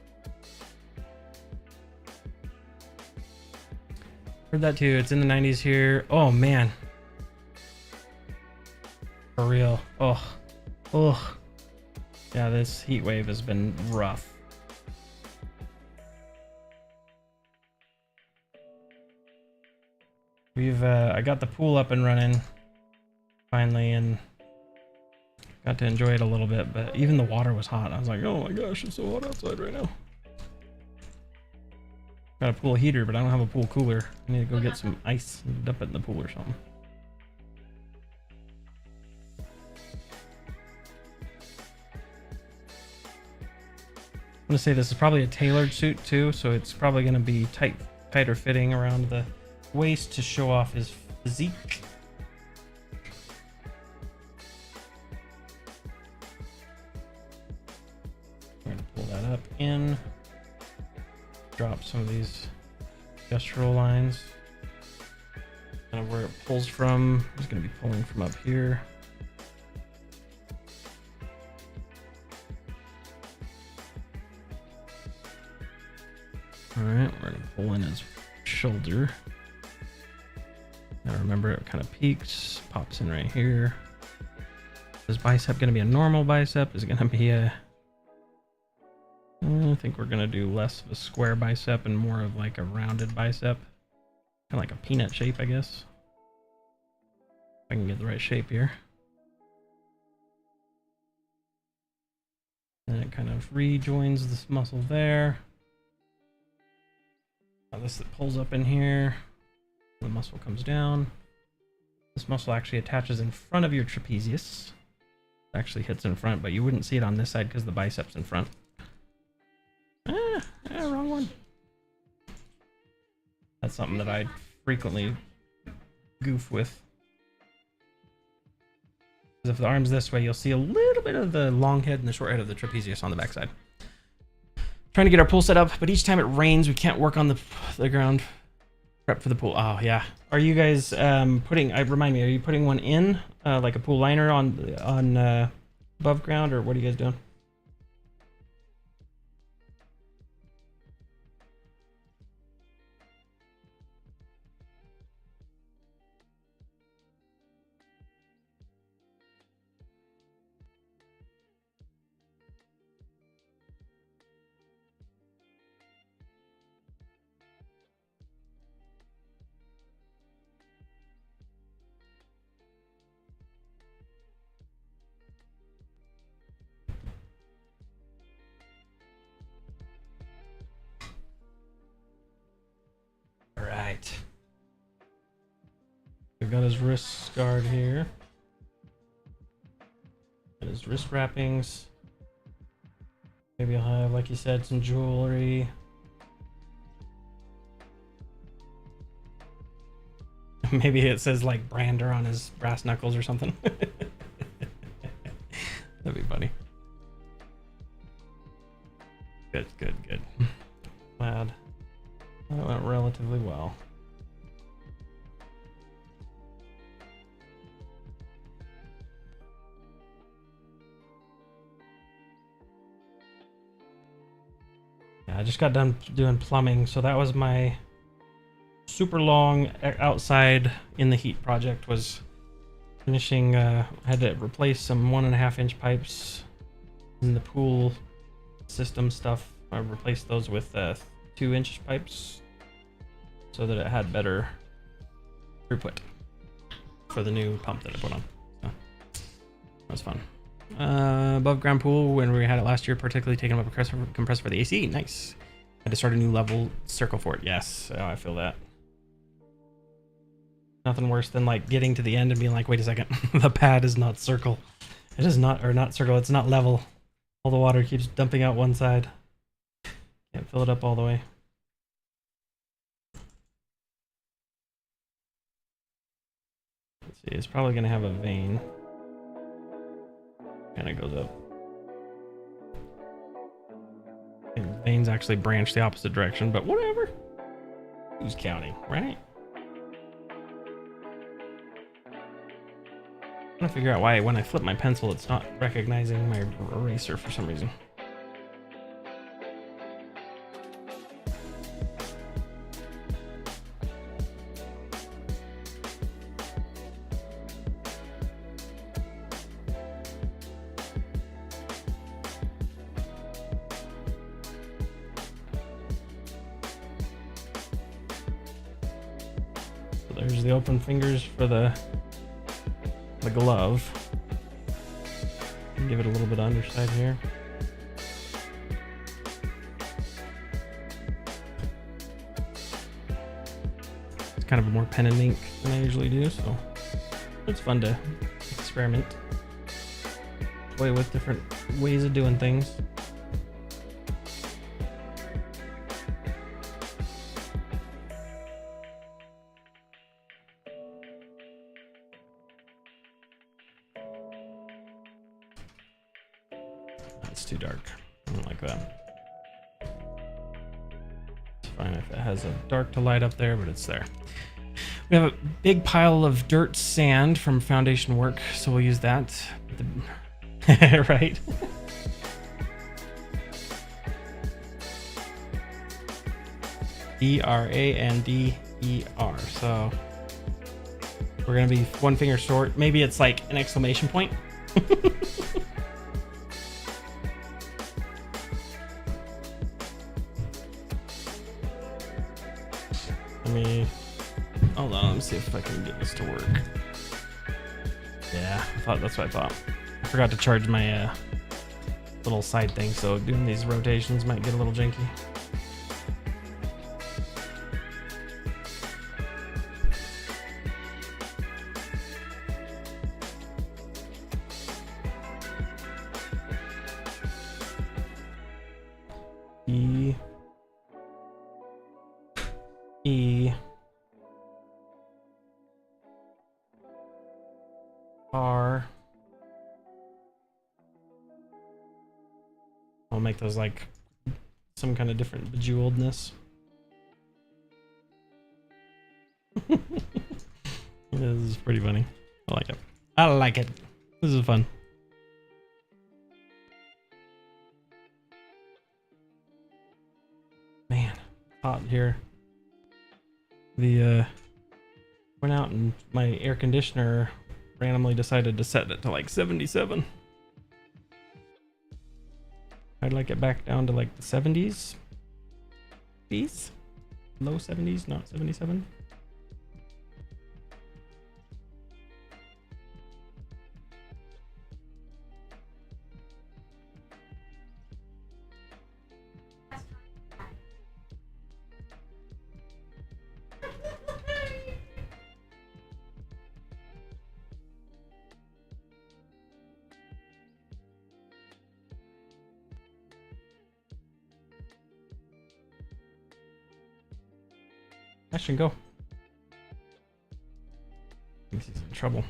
Heard that too. It's in the 90s here. Oh man. For real. Oh. Oh. Yeah, this heat wave has been rough. I got the pool up and running finally and got to enjoy it a little bit, but even the water was hot. I was like, oh my gosh, it's so hot outside right now. Got a pool heater, but I don't have a pool cooler. I need to go get some ice and dump it in the pool or something. I'm gonna say this is probably a tailored suit too, so it's probably gonna be tighter fitting around the waist to show off his physique. I'm gonna pull that up in. Drop some of these gestural lines. Kind of where it pulls from. It's going to be pulling from up here. Alright, we're going to pull in his shoulder. Now remember, it kind of peaks, pops in right here. Is bicep going to be a normal bicep? Is it going to be a... I think we're gonna do less of a square bicep and more of like a rounded bicep. Kind of like a peanut shape, I guess. If I can get the right shape here. And it kind of rejoins this muscle there. Now this that pulls up in here. The muscle comes down. This muscle actually attaches in front of your trapezius. It actually hits in front, but you wouldn't see it on this side because the bicep's in front. Wrong one. That's something that I frequently goof with. If the arm's this way, you'll see a little bit of the long head and the short head of the trapezius on the backside. Trying to get our pool set up, but each time it rains, we can't work on the ground. Prep for the pool. Oh yeah. Are you guys putting? Remind me. Are you putting one in, like a pool liner on above ground, or what are you guys doing? We've got his wrist guard here. Got his wrist wrappings. Maybe I'll have, like you said, some jewelry. Maybe it says like Brander on his brass knuckles or something. That'd be funny. Good, good, good. Glad that went relatively well. Yeah, I just got done doing plumbing, so that was my super long outside in the heat project. Was finishing. I had to replace some 1.5 inch pipes in the pool system stuff. I replaced those with 2 inch pipes so that it had better throughput. for the new pump that I put on. So that was fun. Above ground pool when we had it last year, particularly taking up a compressor for the AC. Nice. Had to start a new level circle for it. Yes, oh, I feel that. Nothing worse than like getting to the end and being like, wait a second, the pad is not circle. It is not, or not circle, it's not level. All the water keeps dumping out one side. Can't fill it up all the way. Let's see, it's probably gonna have a vein. Kind of goes up. I think veins actually branch the opposite direction, but whatever. Who's counting, right? I'm trying to figure out why when I flip my pencil, it's not recognizing my eraser for some reason. So there's the open fingers for the glove. Give it a little bit of underside here. It's kind of more pen and ink than I usually do, so it's fun to experiment, play with different ways of doing things. That's too dark. I don't like that. It's fine if it has a dark to light up there, but it's there. We have a big pile of dirt sand from foundation work, so we'll use that. Right? D-R-A-N-D-E-R. So we're gonna be one finger short. Maybe it's like an exclamation point. Hold on, let me see if I can get this to work. Yeah, that's what I thought. I forgot to charge my little side thing, so doing these rotations might get a little janky. R. I'll make those like some kind of different bejeweledness. This is pretty funny. I like it. I like it. This is fun. Man, hot here. The went out and my air conditioner randomly decided to set it to like 77. I'd like it back down to like the 70s. Please? Low 70s, not 77. Ashton, go. Thinks he's in trouble.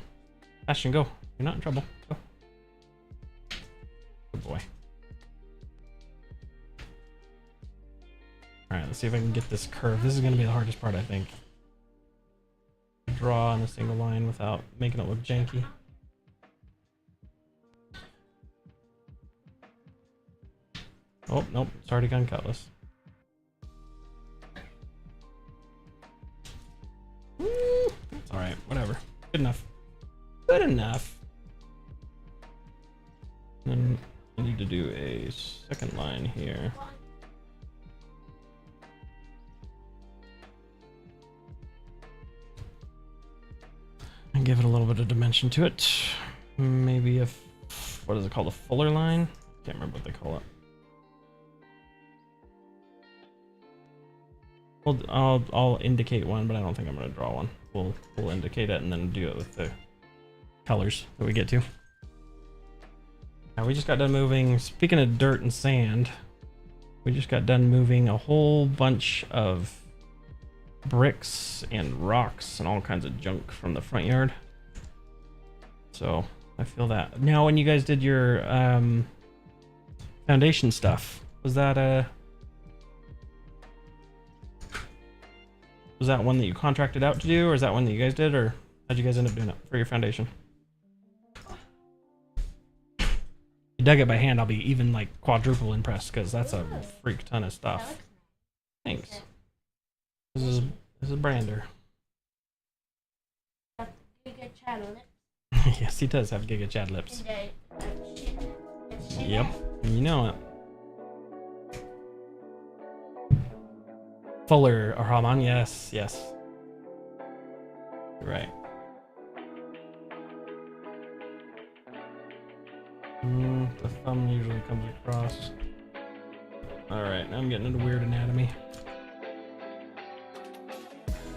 Ashton, go. You're not in trouble. Go. Good boy. Alright, let's see if I can get this curve. This is going to be the hardest part, I think. Draw on a single line without making it look janky. Oh, nope. It's already gone cutlass. It's alright, whatever. Good enough. Good enough. And then I need to do a second line here. give it a little bit of dimension to it. Maybe a, what is it called? A fuller line? Can't remember what they call it. Well, I'll indicate one, but I don't think I'm going to draw one. We'll indicate it and then do it with the colors that we get to. Now we just got done moving, speaking of dirt and sand, we just got done moving a whole bunch of bricks and rocks and all kinds of junk from the front yard. So I feel that. Now when you guys did your foundation stuff, was that one that you contracted out to do, or is that one that you guys did, or how'd you guys end up doing it for your foundation? If you dug it by hand, I'll be even like quadruple impressed, because that's a freak ton of stuff. Thanks. This is a brander. Giga Chad lips. Yes, he does have Giga Chad lips. Yep, you know it. Fuller or Haman, yes. You're right. The thumb usually comes across. Alright, now I'm getting into weird anatomy.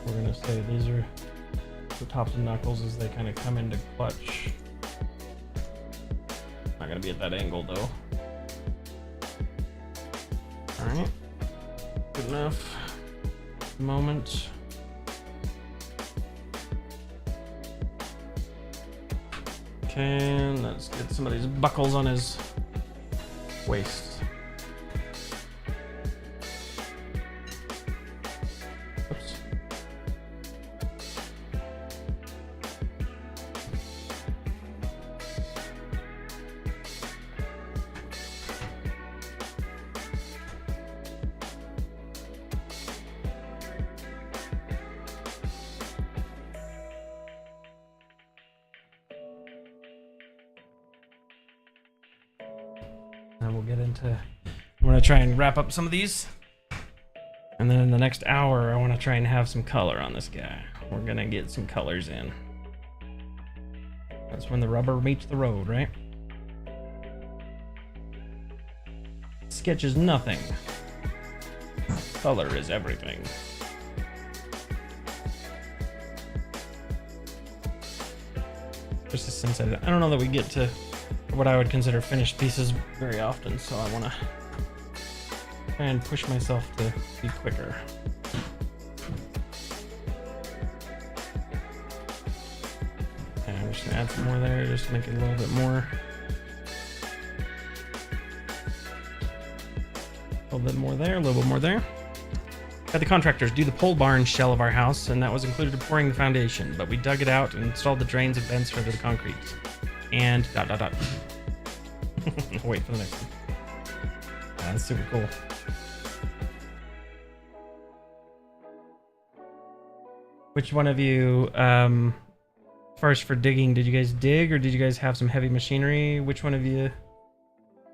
We're gonna say these are the tops and knuckles as they kind of come into clutch. Not gonna be at that angle though. Alright. Good enough. Moment. Okay, and let's get some of these buckles on his waist. Oops. And we'll get into, I'm gonna try and wrap up some of these, and then in the next hour I want to try and have some color on this guy. We're gonna get some colors in. That's when the rubber meets the road, right? Sketch is nothing. Color is everything. Just a sense of it. I don't know that we get to what I would consider finished pieces very often, so I want to try and push myself to be quicker. And I'm just gonna add some more there, just to make it a little bit more. A little bit more there, a little bit more there. Had the contractors do the pole barn shell of our house, and that was included in pouring the foundation, but we dug it out and installed the drains and vents for the concrete. And ... Wait for the next one. That's super cool. Which one of you, first for digging, did you guys dig, or did you guys have some heavy machinery? Which one of you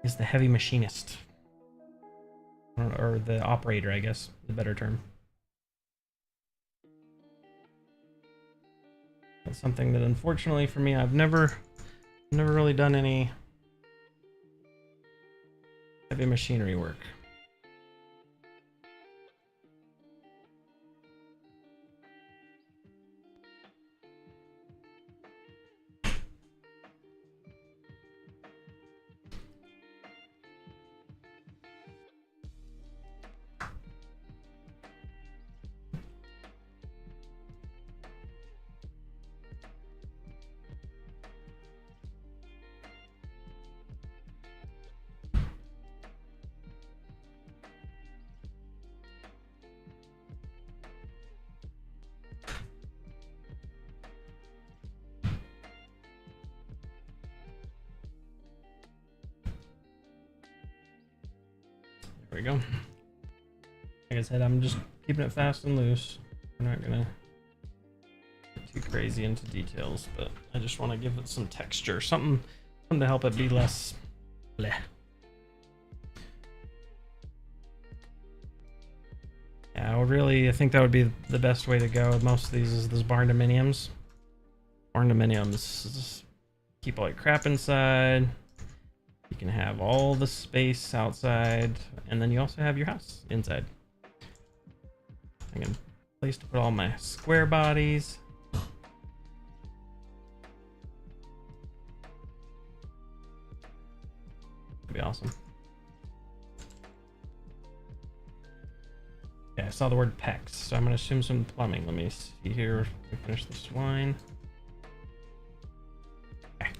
is the heavy machinist? Or the operator, I guess, the better term. That's something that unfortunately for me, I've never really done any heavy machinery work. There we go. Like I said, I'm just keeping it fast and loose. We're not gonna get too crazy into details, but I just want to give it some texture, something to help it be less bleh. Yeah, I think that would be the best way to go with most of these is those barn dominiums. Ornamentiums. Keep all your crap inside. You can have all the space outside, and then you also have your house inside. I can place to put all my square bodies. That'd be awesome. Yeah, I saw the word pecs, so I'm gonna assume some plumbing. Let me see here. We finish the swine. Okay.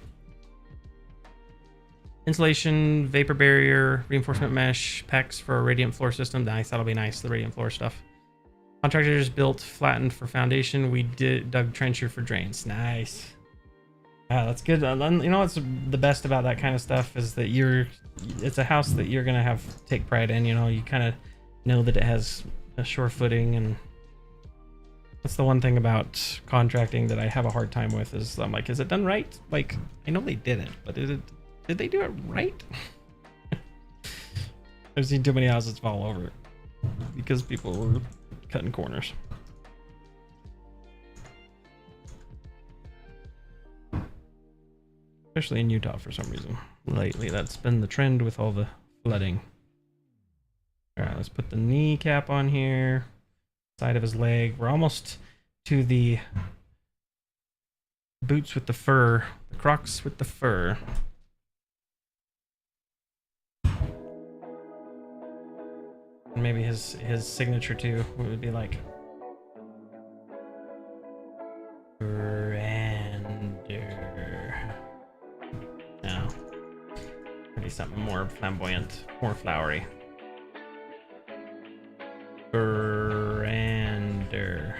Insulation, vapor barrier, reinforcement mesh, pecs for a radiant floor system. Nice, that'll be nice. The radiant floor stuff. Contractors built flattened for foundation. We dug trencher for drains. Nice. That's good. You know what's the best about that kind of stuff is that it's a house that you're gonna take pride in. You know, you kind of know that it has a sure footing, and that's the one thing about contracting that I have a hard time with. Is I'm like, is it done right? Like, I know they did it, but did they do it right? I've seen too many houses fall over because people were cutting corners. Especially in Utah for some reason. Lately, that's been the trend with all the flooding. Alright, let's put the kneecap on here. Side of his leg. We're almost to the boots with the fur. The Crocs with the fur. And maybe his signature too would be like no. Maybe something more flamboyant, more flowery. Brander.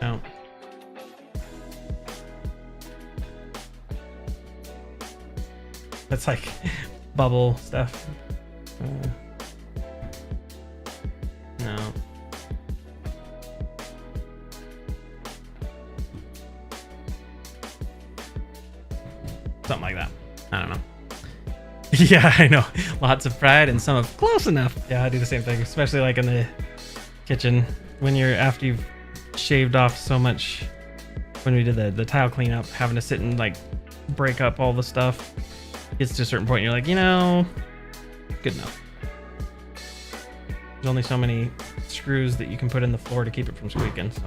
No. That's like bubble stuff. No. Something like that. I don't know. Yeah, I know. Lots of pride and some of close enough. Yeah, I do the same thing, especially like in the kitchen when after you've shaved off so much. When we did the tile cleanup, having to sit and like break up all the stuff, gets to a certain point, you're like, you know, good enough. There's only so many screws that you can put in the floor to keep it from squeaking. So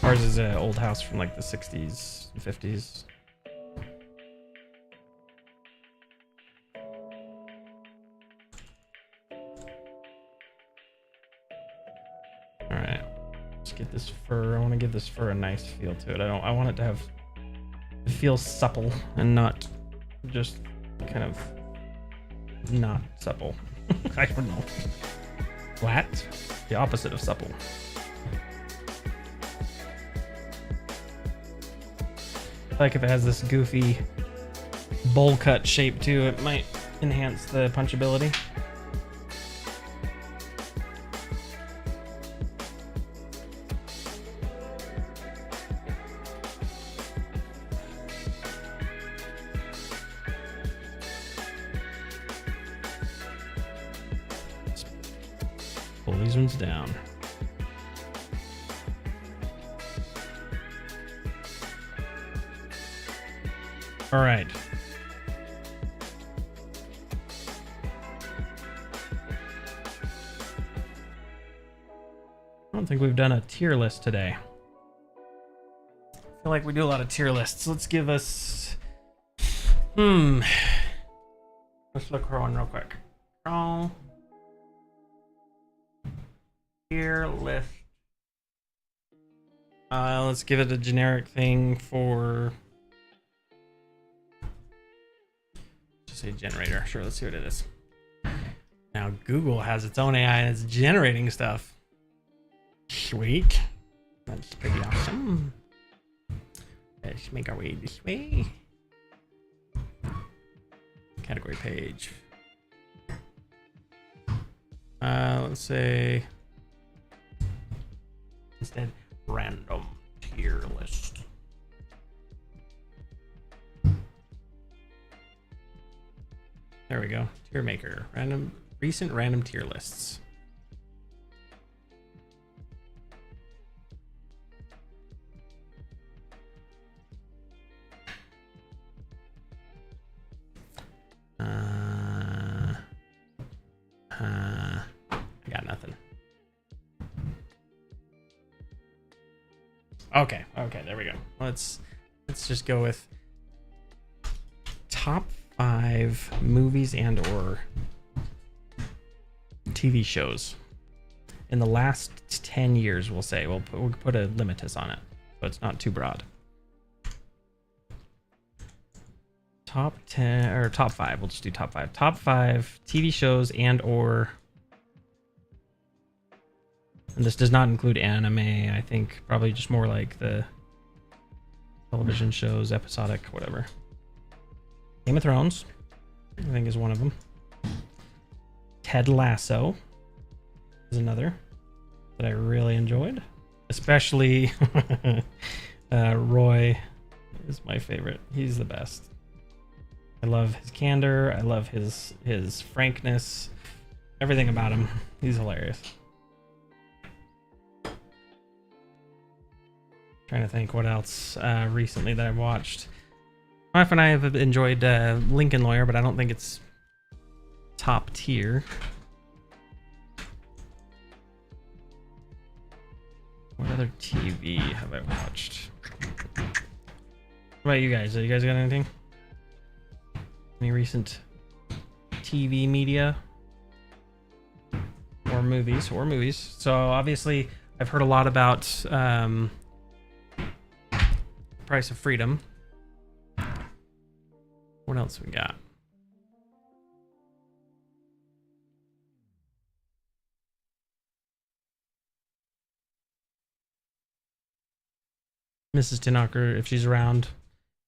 ours is an old house from like the 60s and 50s. All right, let's get this fur. I want to give this fur a nice feel to it. I want it to feel supple and not just kind of not supple. I don't know. Flat? The opposite of supple. Like if it has this goofy bowl cut shape too, it might enhance the punchability. Pull these ones down. All right. I don't think we've done a tier list today. I feel like we do a lot of tier lists. Let's give us... Let's look for one real quick. Oh. Tier list. Let's give it a generic thing for... Just say generator. Sure, let's see what it is. Now Google has its own AI and it's generating stuff. Sweet. That's pretty awesome. Let's make our way this way. Category page. Let's say instead random tier list. There we go. Tier maker. Recent random tier lists. nothing. Okay, there we go. Let's just go with top 5 movies and or TV shows in the last 10 years. We'll say we'll put a limitus on it, so it's not too broad. Top 10 or top 5. We'll just do top 5. Top 5 TV shows and or. And this does not include anime. I think probably just more like the television shows, episodic, whatever. Game of Thrones, I think, is one of them. Ted Lasso is another that I really enjoyed. Especially Roy is my favorite. He's the best. I love his candor. I love his frankness. Everything about him. He's hilarious. Trying to think what else recently that I've watched. My wife and I have enjoyed Lincoln Lawyer, but I don't think it's top tier. What other TV have I watched? What about you guys? Have you guys got anything? Any recent TV media? Or movies? So obviously I've heard a lot about Price of Freedom. What else we got? Mrs. Tinocker, if she's around,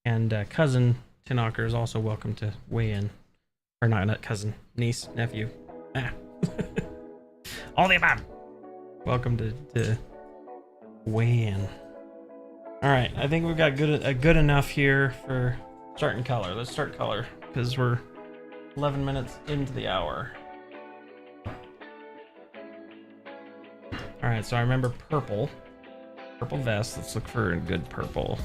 and cousin Tinocker is also welcome to weigh in. Or not cousin, niece, nephew. All the above. Welcome to weigh in. All right, I think we've got good enough here for starting color. Let's start color because we're 11 minutes into the hour. All right, so I remember purple vest. Let's look for a good purple.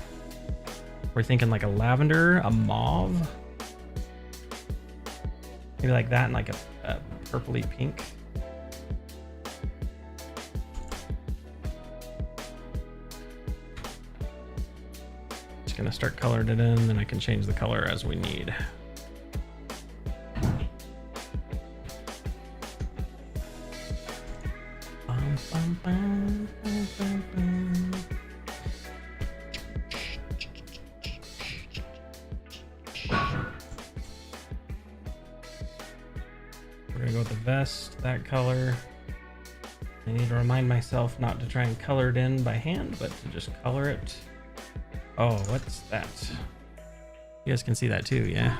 We're thinking like a lavender, a mauve, maybe like that, and like a purpley pink. Gonna start coloring it in, then I can change the color as we need. We're gonna go with the vest, that color. I need to remind myself not to try and color it in by hand, but to just color it. Oh, what's that? You guys can see that too, yeah?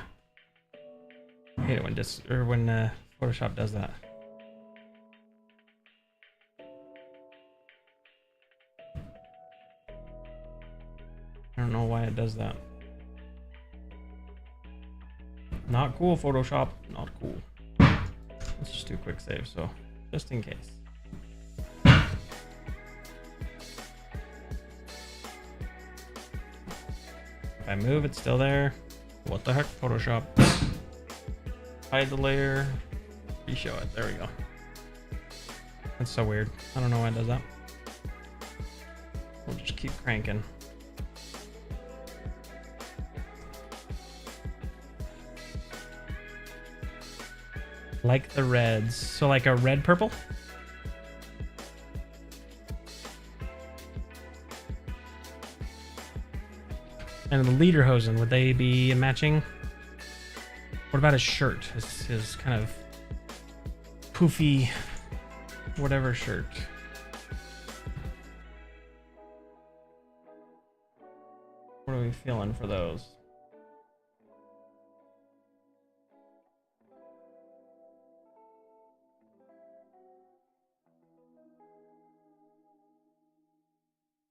I hate it when Photoshop does that. I don't know why it does that. Not cool, Photoshop. Not cool. Let's just do a quick save, so just in case. If I move, it's still there. What the heck, Photoshop? Hide the layer. Reshow it. There we go. That's so weird. I don't know why it does that. We'll just keep cranking. Like the reds. So like a red purple? And the lederhosen, would they be matching? What about his shirt? His kind of poofy whatever shirt. What are we feeling for those?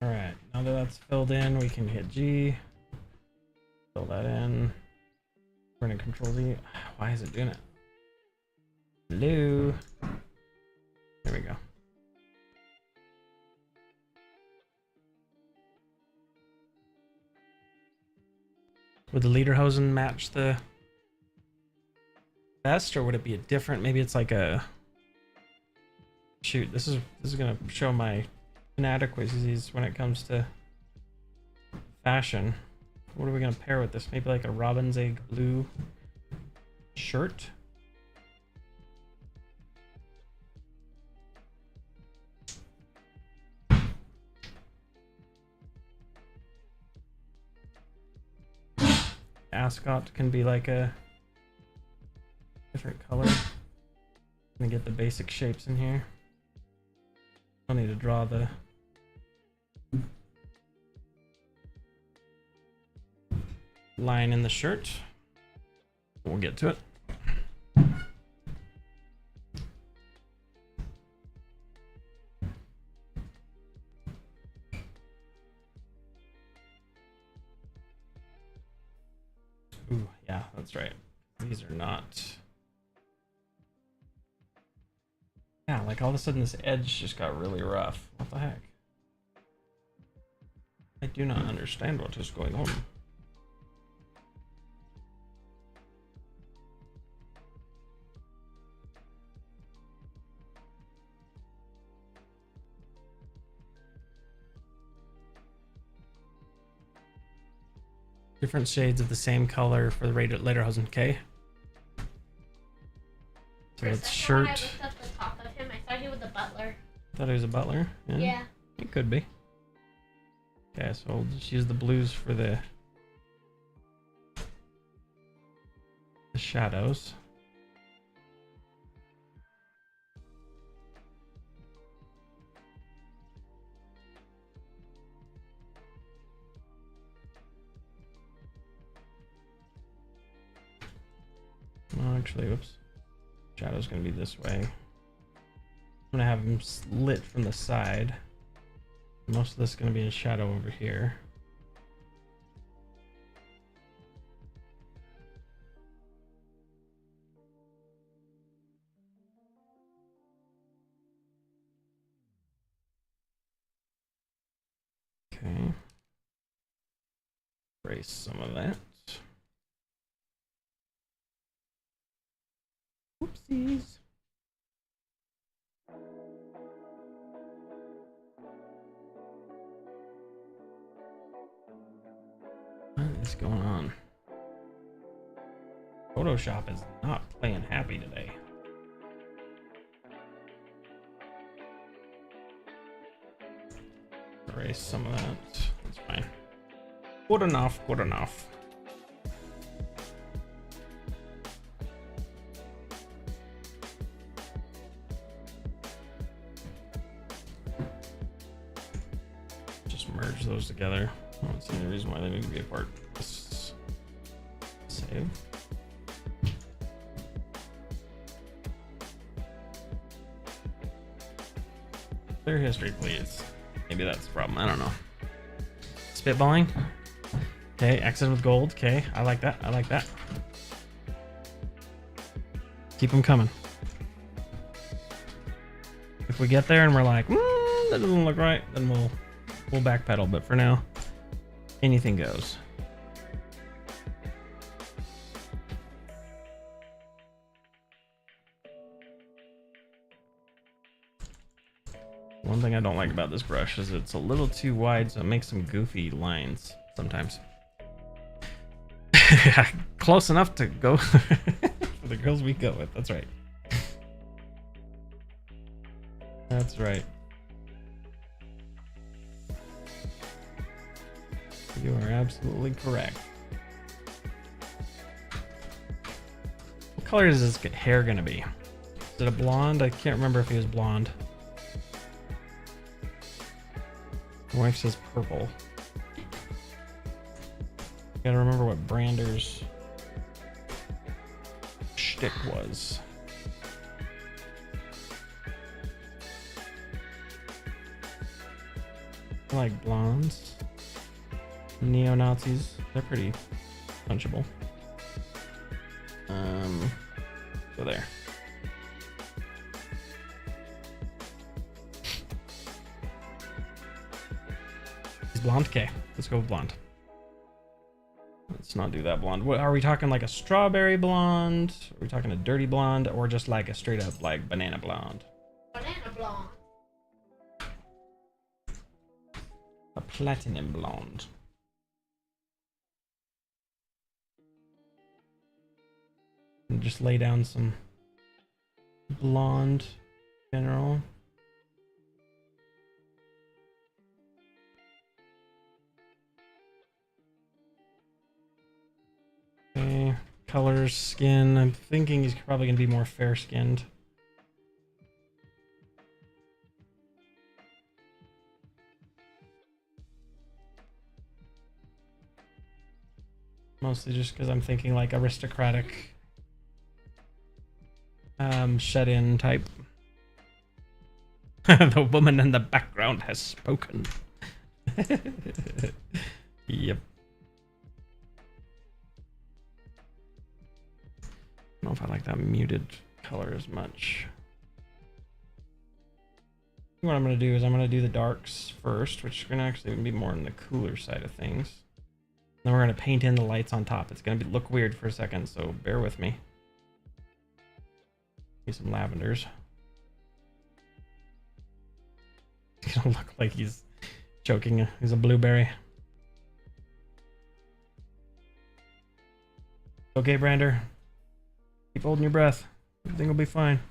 All right, now that that's filled in, we can hit G. Fill that in. We're gonna control Z. Why is it doing it? Hello. There we go. Would the lederhosen match the vest, or would it be a different? Maybe it's like a Shoot, this is gonna show my inadequacies when it comes to fashion. What are we gonna pair with this? Maybe like a robin's egg blue shirt. Ascot can be like a different color. Let me get the basic shapes in here. I'll need to draw the line in the shirt. We'll get to it. Ooh, yeah, that's right. These are not. Yeah, like all of a sudden this edge just got really rough. What the heck? I do not understand what is going on. Different shades of the same color for the lederhosen, okay? So it's shirt. I looked at the top of him. I thought he was a butler. Thought he was a butler? Yeah. It could be. Okay, so we'll just use the blues for the shadows. Oh, actually, whoops. Shadow's gonna be this way. I'm gonna have them lit from the side. Most of this is gonna be in shadow over here. Okay. Erase some of that. Whoopsies. What is going on? Photoshop is not playing happy today. Erase some of that. That's fine. Good enough, good enough. Merge those together. I don't see any reason why they need to be apart. Save. Clear history, please. Maybe that's the problem. I don't know. Spitballing. Okay, accent with gold. Okay, I like that. I like that. Keep them coming. If we get there and we're like, that doesn't look right, then we'll backpedal, but for now, anything goes. One thing I don't like about this brush is it's a little too wide, so it makes some goofy lines sometimes. Close enough to go for the girls we go with. That's right. That's right. You are absolutely correct. What color is his hair gonna be? Is it a blonde? I can't remember if he was blonde. My wife says purple. Gotta remember what Brander's shtick was. I like blondes. Neo-Nazis, they're pretty punchable. Go there. He's blonde? Okay, let's go with blonde. Let's not do that blonde. What, are we talking like a strawberry blonde? Are we talking a dirty blonde? Or just like a straight up like banana blonde? Banana blonde. platinum blonde. And just lay down some blonde general. Okay, colors, skin. I'm thinking he's probably going to be more fair skinned. Mostly just because I'm thinking like aristocratic, shut-in type. The woman in the background has spoken. Yep. I don't know if I like that muted color as much. What I'm going to do is I'm going to do the darks first, which is going to actually be more on the cooler side of things. Then we're going to paint in the lights on top. It's going to look weird for a second, so bear with me. Use some lavenders. It's going to look like he's choking. He's a blueberry. Okay, Brander. Keep holding your breath. Everything will be fine.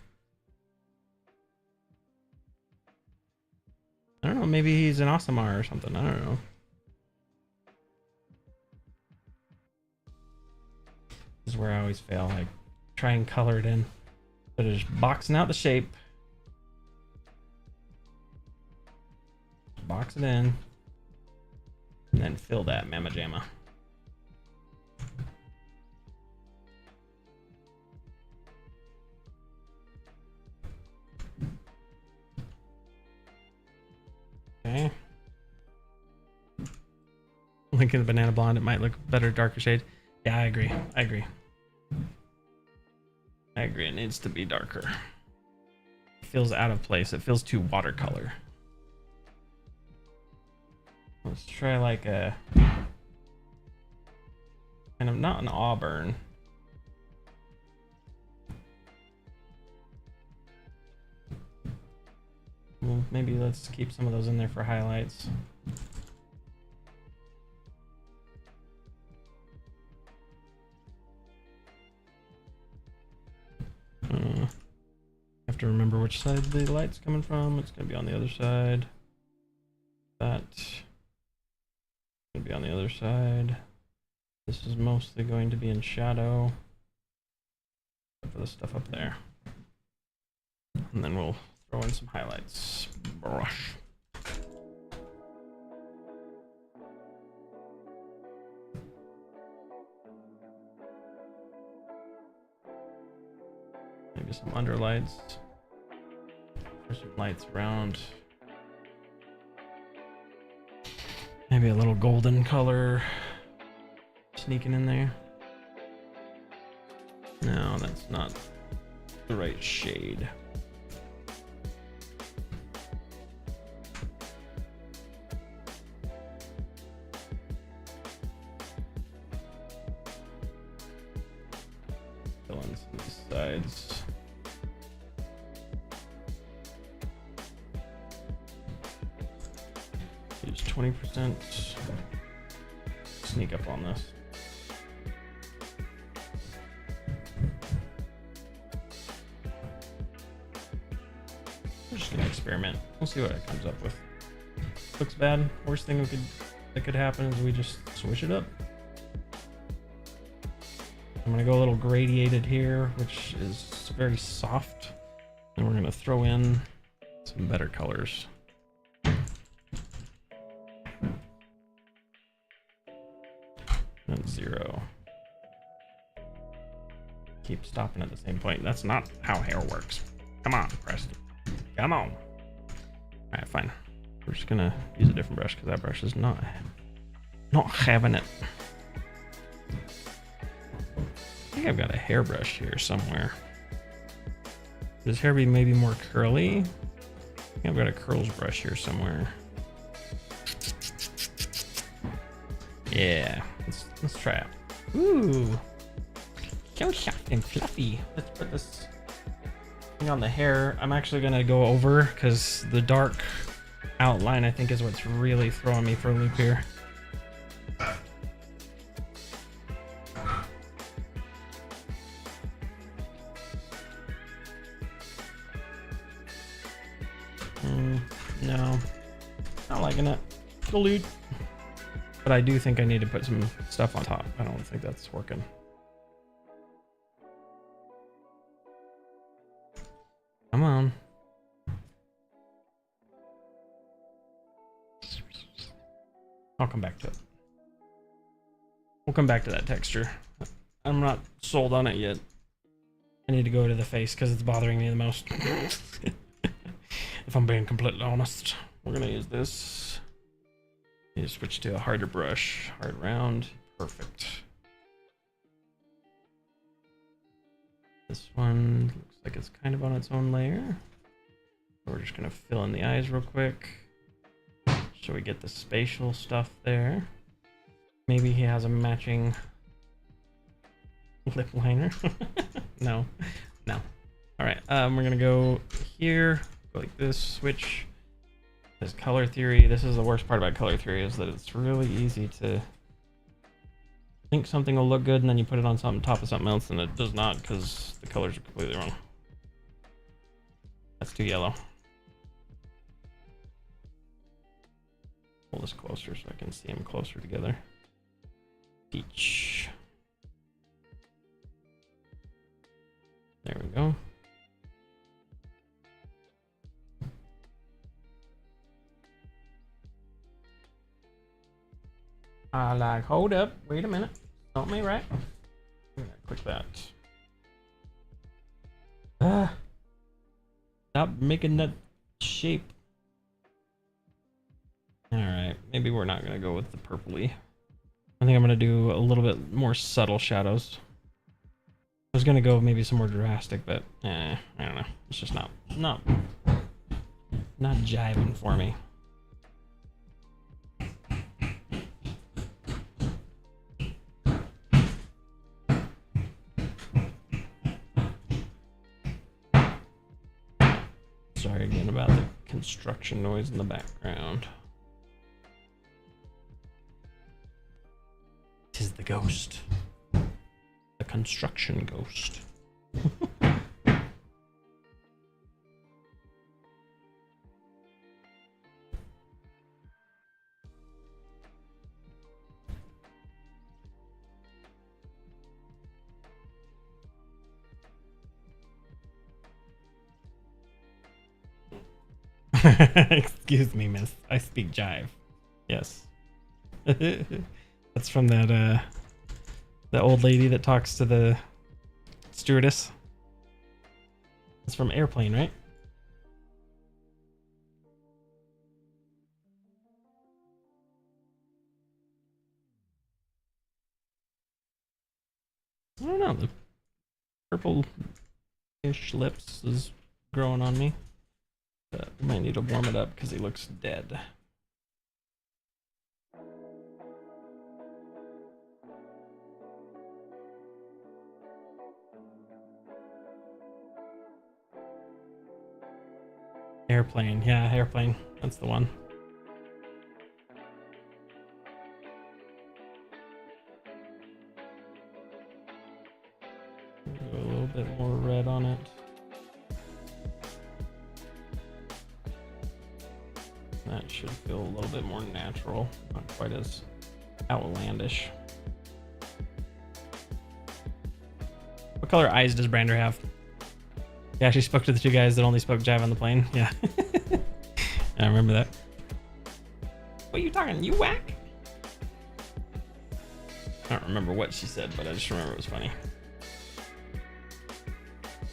I don't know, maybe he's an Asamar or something. I don't know. This is where I always fail. I try and color it in. But just boxing out the shape. Box it in. And then fill that mamma jamma. Okay. Looking at the banana blonde, it might look better darker shade. Yeah, I agree. I agree. I agree. It needs to be darker. It feels out of place. It feels too watercolor. Let's try like a kind of not an auburn. Well, maybe let's keep some of those in there for highlights. Have to remember which side the light's coming from. It's going to be on the other side. That's going to be on the other side. This is mostly going to be in shadow. Except for the stuff up there. And then we'll throw in some highlights. Brush. Maybe some underlights. There's some lights around. Maybe a little golden color sneaking in there. No, that's not the right shade. Fill in some of these sides. Use 20%. Sneak up on this. We're just gonna experiment. We'll see what it comes up with. Looks bad. Worst thing that could happen is we just switch it up. I'm gonna go a little gradiated here, which is very soft, and we're gonna throw in some better colors. And 0. Keep stopping at the same point. That's not how hair works. Come on, Preston. Come on. Alright, fine. We're just gonna use a different brush because that brush is not having it. I think I've got a hairbrush here somewhere. Does hair be maybe more curly? I think I've got a curls brush here somewhere. Yeah, let's try it. Ooh, so soft and fluffy. Let's put this thing on the hair. I'm actually gonna go over because the dark outline, I think, is what's really throwing me for a loop here. No, not liking it. Delete. But I do think I need to put some stuff on top. I don't think that's working. Come on. I'll come back to it. We'll come back to that texture. I'm not sold on it yet. I need to go to the face because it's bothering me the most. If I'm being completely honest, we're gonna use this. You switch to a harder brush, hard round, perfect. This one looks like it's kind of on its own layer. We're just gonna fill in the eyes real quick, so we get the spatial stuff there. Maybe he has a matching lip liner. No. All right, we're gonna go here. Go like this, switch. This color theory. This is the worst part about color theory, is that it's really easy to think something will look good and then you put it on something top of something else and it does not because the colors are completely wrong. That's too yellow. Pull this closer so I can see them closer together. Peach. There we go. I like, hold up, wait a minute. Not me, right? I'm gonna click that. Stop making that shape. Alright, maybe we're not gonna go with the purpley. I think I'm gonna do a little bit more subtle shadows. I was gonna go maybe some more drastic, but I don't know. It's just not jiving for me. Sorry again about the construction noise in the background. Tis the ghost. The construction ghost. Excuse me, miss. I speak jive. Yes. That's from that the old lady that talks to the stewardess. It's from Airplane, right? I don't know. The purple-ish lips is growing on me. But we might need to warm it up because he looks dead. Airplane, yeah, Airplane. That's the one. Go a little bit more red on it. That should feel a little bit more natural, not quite as outlandish. What color eyes does Brander have? Yeah, she spoke to the two guys that only spoke jive on the plane. Yeah. I remember that. What are you talking? You whack? I don't remember what she said, but I just remember it was funny.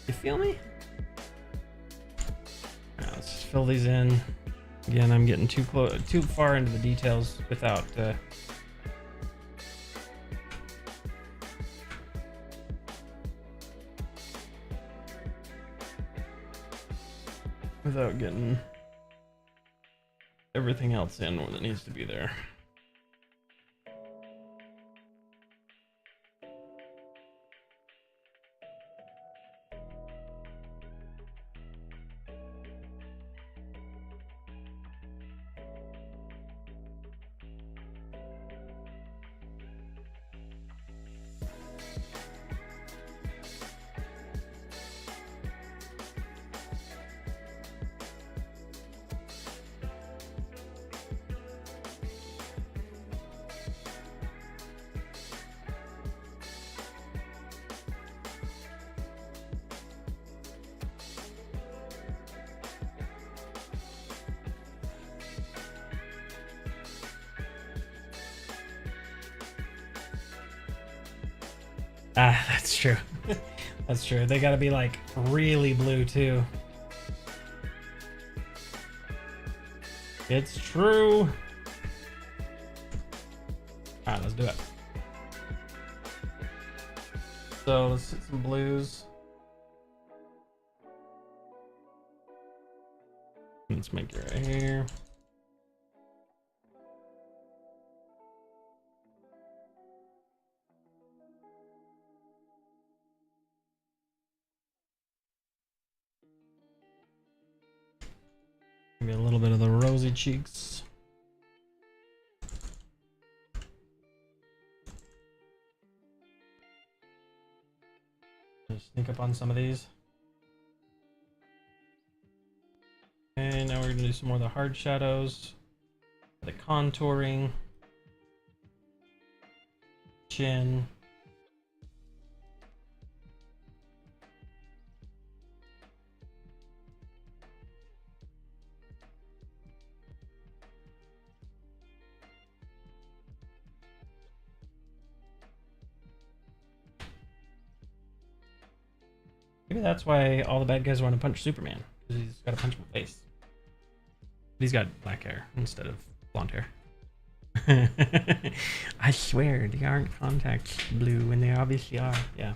You feel me? Now let's just fill these in. Again, I'm getting too far into the details without getting everything else in when it needs to be there. Ah, that's true. That's true. They gotta be like really blue too. It's true. Alright, let's do it. So let's hit some blues. Let's make it right here. Maybe a little bit of the rosy cheeks. Just sneak up on some of these. Okay, now we're gonna do some more of the hard shadows, the contouring, chin. Maybe that's why all the bad guys want to punch Superman, because he's got a punchable face. He's got black hair instead of blonde hair. I swear, they aren't contact blue, and they obviously are. Yeah.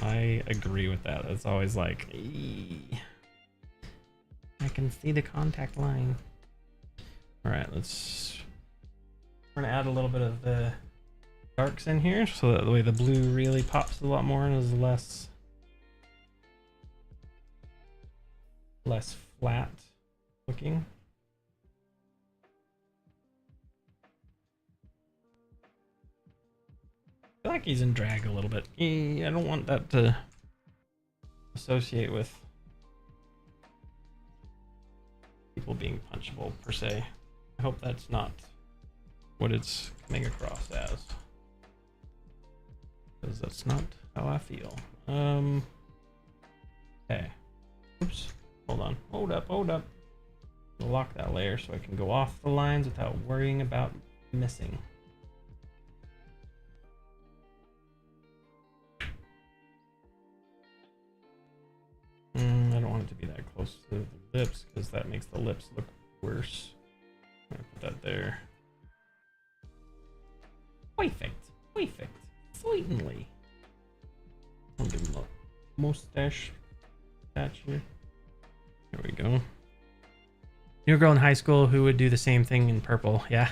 I agree with that. It's always like, "Eee, I can see the contact line." All right, we're gonna add a little bit of the darks in here, so that the way the blue really pops a lot more and is less flat looking. I feel like he's in drag a little bit. I don't want that to associate with people being punchable per se. I hope that's not what it's coming across as, because that's not how I feel. Okay. Oops. Hold on. Hold up. I'll lock that layer so I can go off the lines without worrying about missing. I don't want it to be that close to the lips, because that makes the lips look worse. I'm gonna put that there. Perfect. Certainly. I'll give him a mustache patch here. There we go. Knew a girl in high school who would do the same thing in purple. Yeah.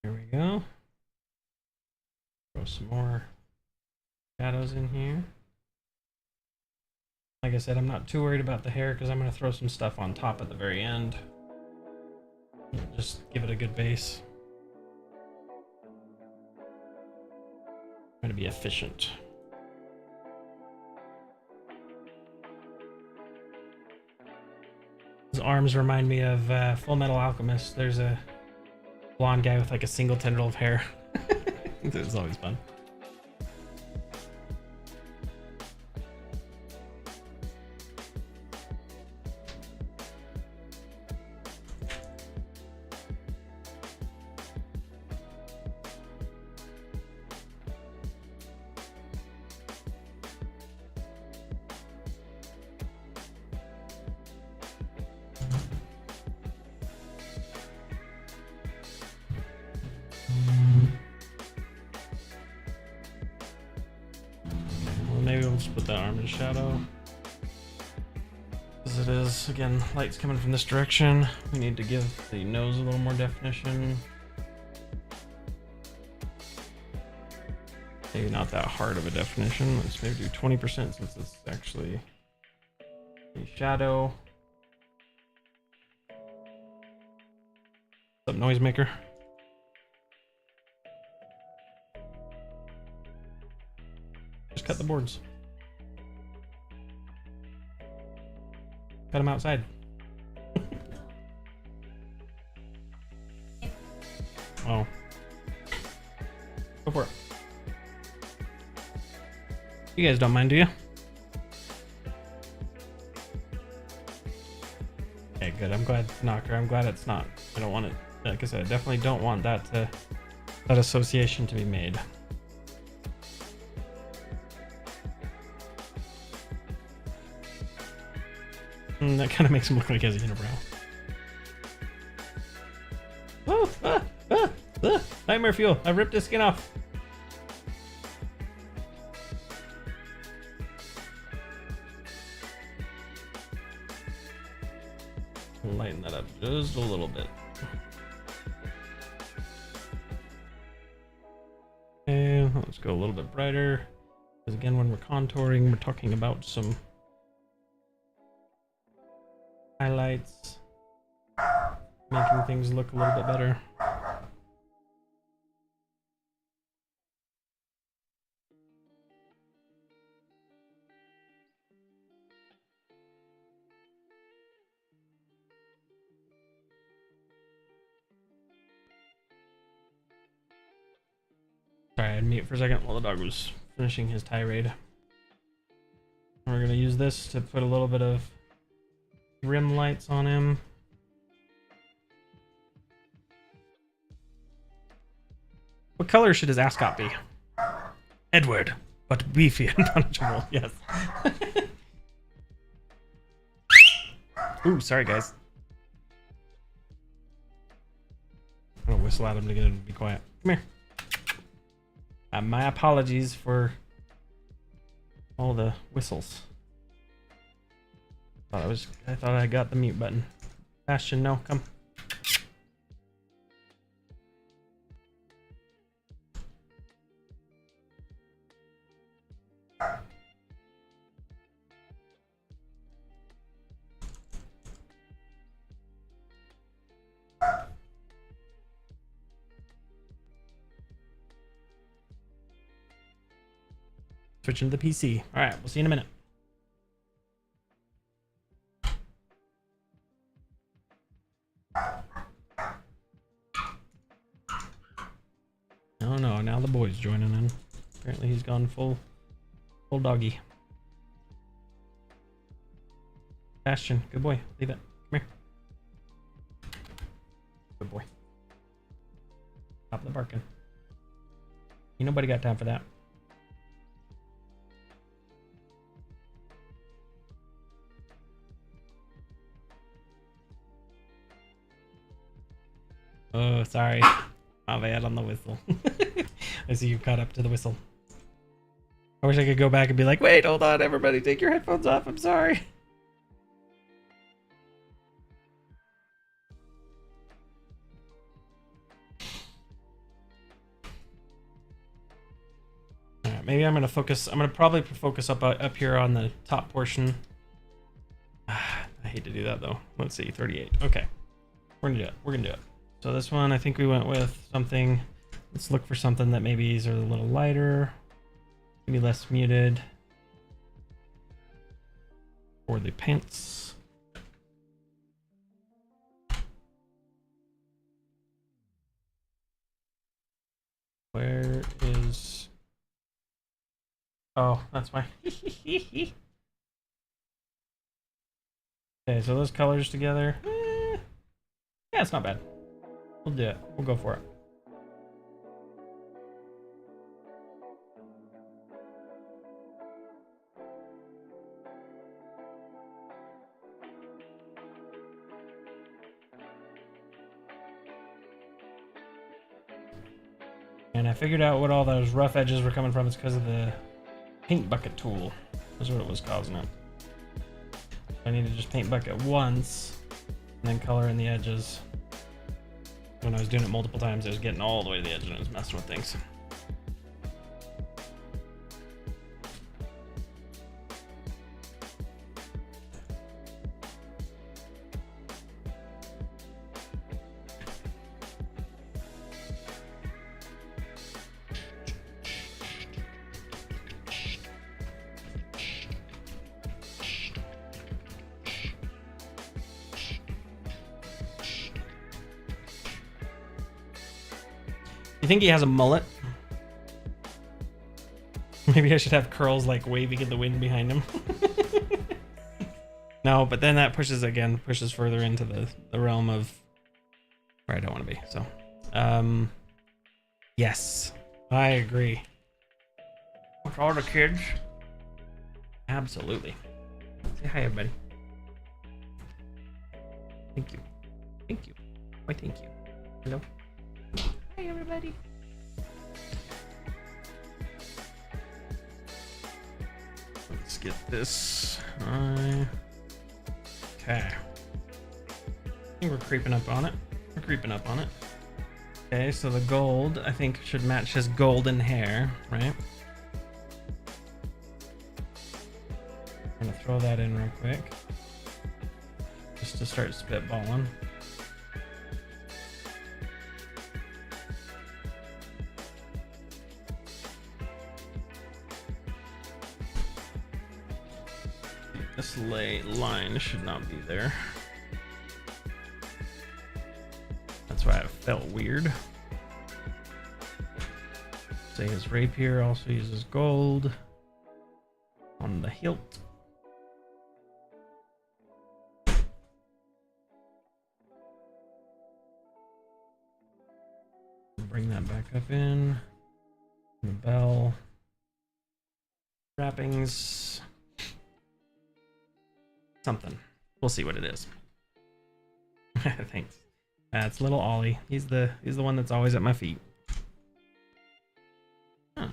There we go. Throw some more shadows in here. Like I said, I'm not too worried about the hair, because I'm going to throw some stuff on top at the very end. Just give it a good base. Trying to be efficient. His arms remind me of Full Metal Alchemist. There's a blonde guy with like a single tendril of hair. It's always fun. Maybe we'll just put that arm in shadow. As it is, again, light's coming from this direction. We need to give the nose a little more definition. Maybe not that hard of a definition. Let's maybe do 20% since it's actually a shadow. What's up, noisemaker? Just cut the boards. Cut them outside. Oh. Go for it. You guys don't mind, do you? Okay, good. I'm glad, Knocker. I'm glad it's not. I don't want it. Like I said, I definitely don't want that association to be made. That kind of makes him look like he has a unibrow. Oh, nightmare fuel. I ripped his skin off. Lighten that up just a little bit. Okay, let's go a little bit brighter. Because again, when we're contouring, we're talking about some highlights, making things look a little bit better. Sorry, I had mute for a second while the dog was finishing his tirade. And we're going to use this to put a little bit of rim lights on him. What color should his ascot be? Edward, but beefy and punchable, yes. Ooh, sorry guys. I'm gonna whistle at him to get him to be quiet. Come here. My apologies for all the whistles. I thought I got the mute button. Bastion, no, come. Switching to the PC. All right, we'll see you in a minute. Oh no, now the boy's joining in. Apparently he's gone full doggy. Bastion, good boy. Leave it. Come here. Good boy. Stop the barking. Ain't nobody got time for that. Oh, sorry. My bad on the whistle. I see you caught up to the whistle. I wish I could go back and be like, wait, hold on, everybody, take your headphones off. I'm sorry. All right, maybe I'm going to focus. I'm going to probably focus up here on the top portion. I hate to do that, though. Let's see, 38. Okay. We're going to do it. We're going to do it. So this one, I think we went with something. Let's look for something that maybe is a little lighter, maybe less muted. For the pants. Where is... Oh, that's why. Okay, so those colors together. Yeah, it's not bad. We'll do it. We'll go for it. And I figured out what all those rough edges were coming from. It's because of the paint bucket tool. That's what it was causing it. I need to just paint bucket once and then color in the edges. When I was doing it multiple times, I was getting all the way to the edge and I was messing with things. You think he has a mullet? Maybe I should have curls like waving in the wind behind him. No, but then that pushes further into the realm of where I don't want to be. So, yes, I agree. With all the kids, absolutely. Say hi, everybody. Thank you. Thank you. Why, thank you. Hello. Hi, everybody. Let's get this. Okay. I think we're creeping up on it. Okay, so the gold, I think, should match his golden hair, right? I'm gonna throw that in real quick. Just to start spitballing. This line should not be there. That's why it felt weird. Say his rapier also uses gold on the hilt. Bring that back up in. The bell. Wrappings. Something. We'll see what it is. Thanks. That's little Ollie. He's the one that's always at my feet. Huh.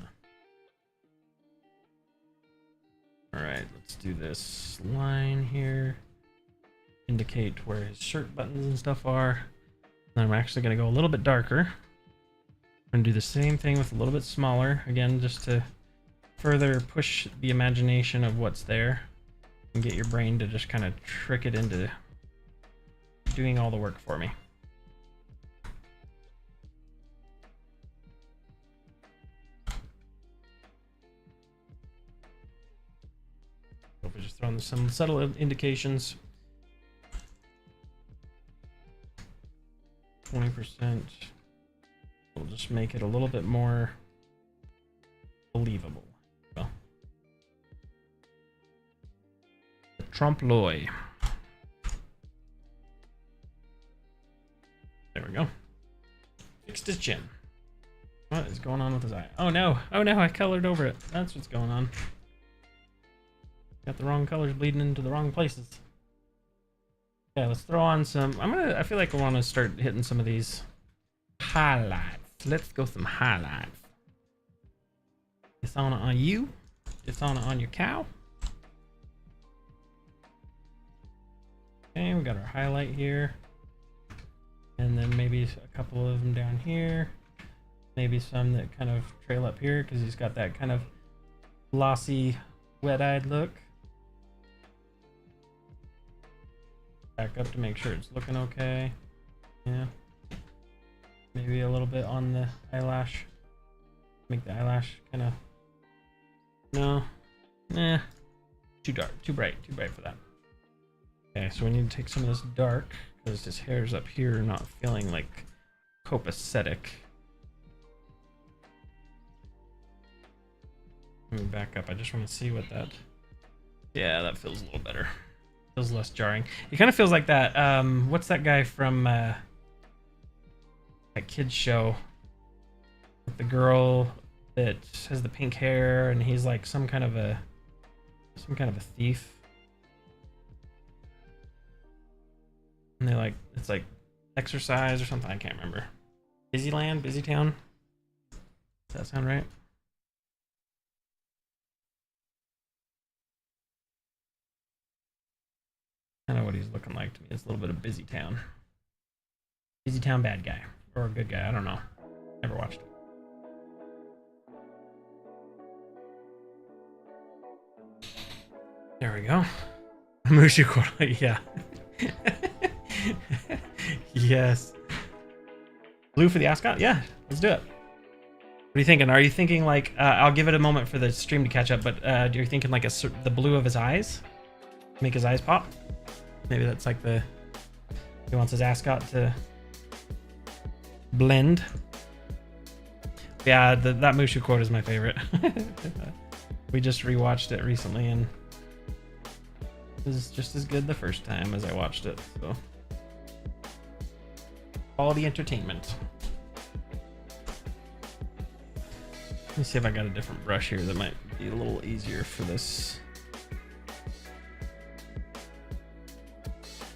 All right, let's do this line here. Indicate where his shirt buttons and stuff are. Then I'm actually going to go a little bit darker. I'm going to do the same thing with a little bit smaller. Again, just to further push the imagination of what's there. And get your brain to just kind of trick it into doing all the work for me. So we're just throwing some subtle indications. 20%. We'll just make it a little bit more believable. Well. Trompe l'oeil. There we go. Fixed his chin. What is going on with his eye? Oh no! Oh no! I colored over it. That's what's going on. Got the wrong colors bleeding into the wrong places. Yeah, let's throw on some. I feel like I want to start hitting some of these highlights. Let's go some highlights. It's on you. It's on your cow. Okay, we got our highlight here. And then maybe a couple of them down here. Maybe some that kind of trail up here because he's got that kind of glossy, wet-eyed look. Back up to make sure it's looking okay. Yeah. Maybe a little bit on the eyelash. Make the eyelash kind of... No. Nah. Too dark. Too bright for that. Okay, so we need to take some of this dark because his hair's up here, not feeling like copacetic. Let me back up. I just want to see what that... Yeah, that feels a little better. Feels less jarring. It kind of feels like that. What's that guy from that kids show? With the girl that has the pink hair and he's like some kind of a thief. And they like, it's like exercise or something. I can't remember. Busyland, Busy Town. Does that sound right? Kind of what he's looking like to me. It's a little bit of Busy Town. Busy Town bad guy. Or a good guy. I don't know. Never watched it. There we go. Mushu Koroi, yeah. Yes. Blue for the ascot? Yeah, let's do it. What are you thinking? Are you thinking like, I'll give it a moment for the stream to catch up, but do you thinking like the blue of his eyes? Make his eyes pop? Maybe that's like he wants his ascot to blend. Yeah, that Mushu quote is my favorite. We just rewatched it recently, and it was just as good the first time as I watched it. So, quality entertainment. Let me see if I got a different brush here that might be a little easier for this.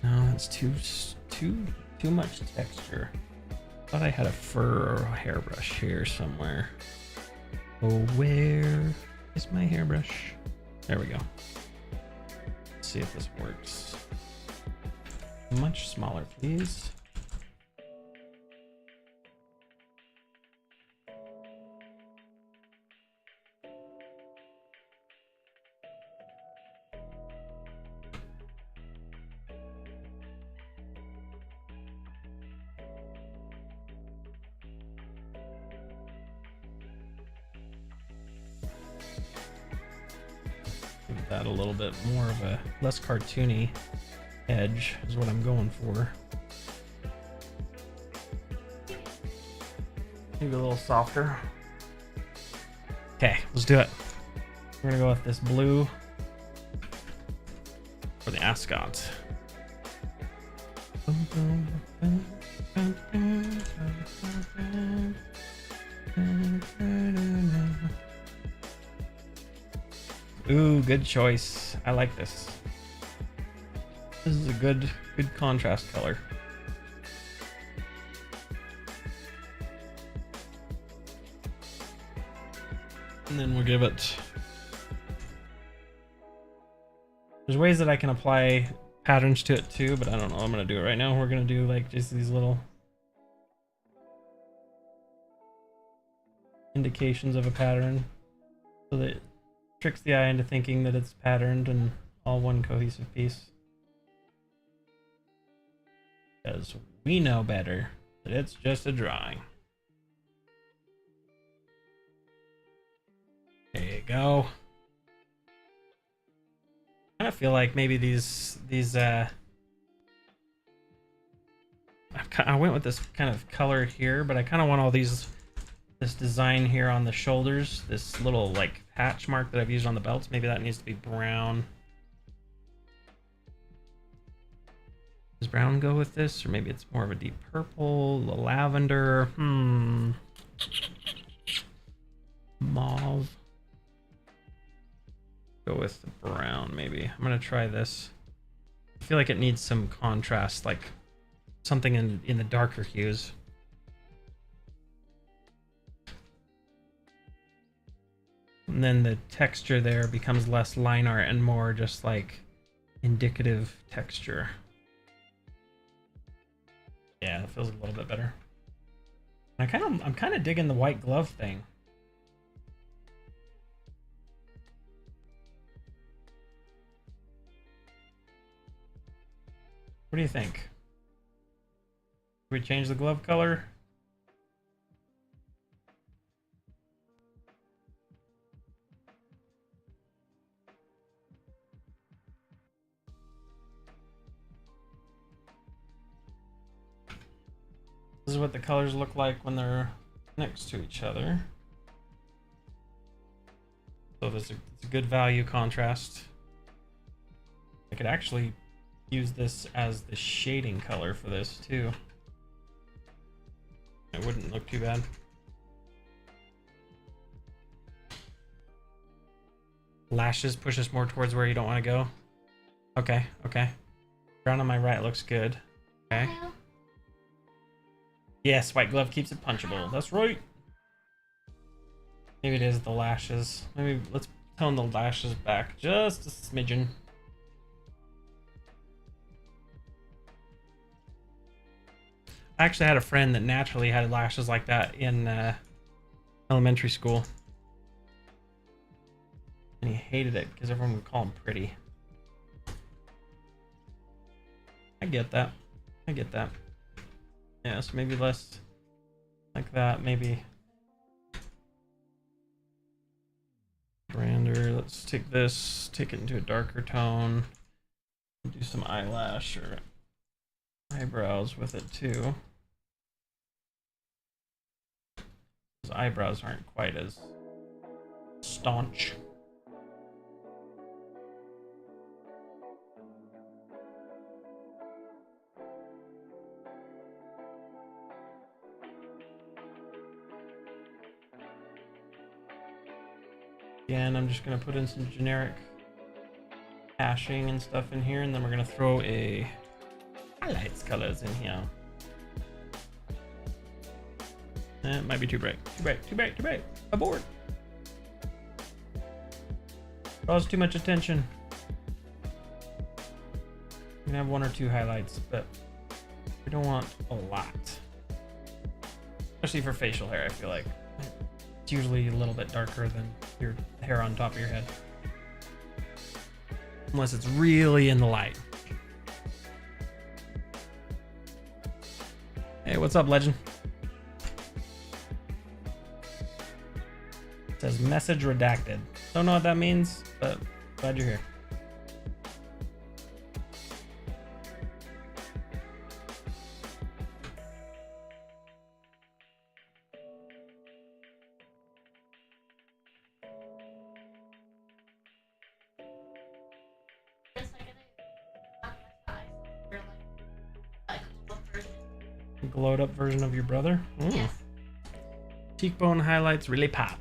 No, that's too much texture. Thought I had a fur or a hairbrush here somewhere. Oh, where is my hairbrush? There we go. Let's see if this works. Much smaller, please. Give that a little bit more of a less cartoony edge is what I'm going for. Maybe a little softer. Okay, let's do it. We're gonna go with this blue for the ascot. Ooh, good choice. I like this. This is a good contrast color. And then we'll give it... There's ways that I can apply patterns to it too, but I don't know. I'm gonna do it right now. We're gonna do like just these little indications of a pattern so that it tricks the eye into thinking that it's patterned and all one cohesive piece. Because we know better that it's just a drawing. There you go. I kind of feel like maybe these I went with this kind of color here, but I kind of want all this design here on the shoulders, this little like patch mark that I've used on the belts. Maybe that needs to be brown. Does brown go with this, or maybe it's more of a deep purple, a lavender, mauve. Go with the brown, maybe. I'm gonna try this. I feel like it needs some contrast, like something in the darker hues. And then the texture there becomes less line art and more just like indicative texture. Yeah, it feels a little bit better. I'm kind of digging the white glove thing. What do you think? Should we change the glove color? This is what the colors look like when they're next to each other. So it's a good value contrast. I could actually use this as the shading color for this too. It wouldn't look too bad. Lashes push us more towards where you don't want to go. Okay, okay. Brown on my right looks good. Okay. Yes, white glove keeps it punchable. That's right. Maybe it is the lashes. Maybe let's tone the lashes back just a smidgen. I actually had a friend that naturally had lashes like that in elementary school. And he hated it because everyone would call him pretty. I get that. I get that. Yeah, so maybe less like that, maybe. Grander. Let's take this, take it into a darker tone. Do some eyelash or eyebrows with it too. His eyebrows aren't quite as staunch. Again, I'm just going to put in some generic hashing and stuff in here, and then we're going to throw a highlights colors in here. It might be too bright. Too bright, too bright, too bright. Abort. Draws too much attention. You can have 1 or 2 highlights, but we don't want a lot. Especially for facial hair, I feel like. It's usually a little bit darker than your hair on top of your head. Unless it's really in the light. Hey, what's up, legend? It says message redacted. Don't know what that means, but glad you're here. Glowed up version of your brother? Ooh. Yes. Cheekbone highlights really pop.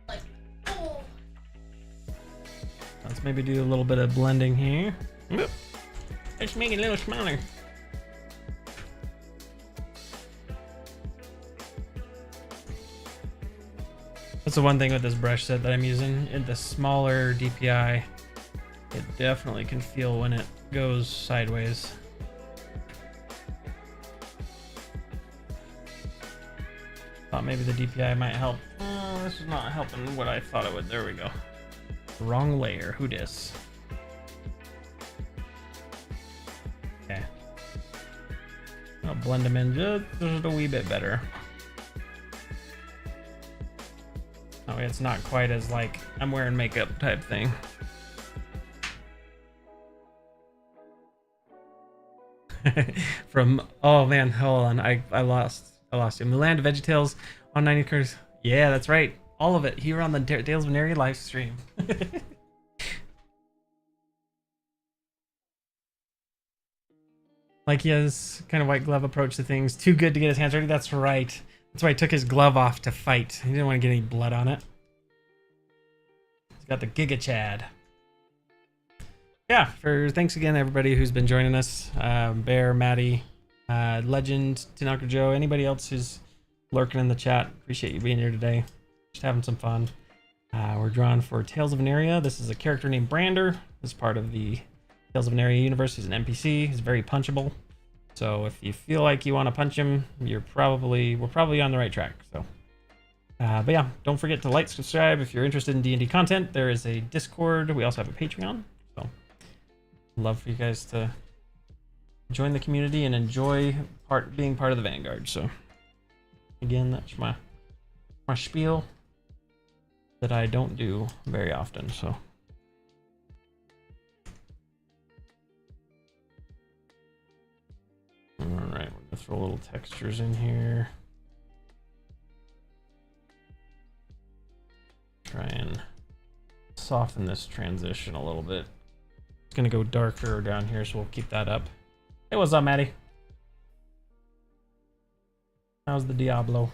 Like, oh. Let's maybe do a little bit of blending here. Oop. Let's make it a little smaller. That's the one thing with this brush set that I'm using. In the smaller DPI, it definitely can feel when it goes sideways. Thought maybe the DPI might help. Oh, this is not helping what I thought it would. There we go. Wrong layer. Who dis? Okay. I'll blend them in just a wee bit better. That way it's not quite as like I'm wearing makeup type thing. From, oh man, hold on. I lost him. The Land of VeggieTales on 90 Curse. Yeah, that's right. All of it here on the Tales of Aneria live stream. Like he has kind of white glove approach to things. Too good to get his hands dirty. That's right. That's why he took his glove off to fight. He didn't want to get any blood on it. He's got the Giga Chad. Yeah, thanks again everybody who's been joining us. Bear, Maddie, Legend, Tinaka Joe, anybody else who's lurking in the chat. Appreciate you being here today. Just having some fun. We're drawn for Tales of Aneria. This is a character named Brander. This is part of the Tales of Aneria universe. He's an NPC. He's very punchable. So if you feel like you want to punch him, we're probably on the right track. So, but yeah, don't forget to like, subscribe if you're interested in D&D content. There is a Discord. We also have a Patreon. So, love for you guys to join the community and enjoy being part of the Vanguard. So, again, that's my spiel that I don't do very often. So. All right, we're gonna throw little textures in here. Try and soften this transition a little bit. It's gonna go darker down here, so we'll keep that up. Hey, what's up, Maddie? How's the Diablo?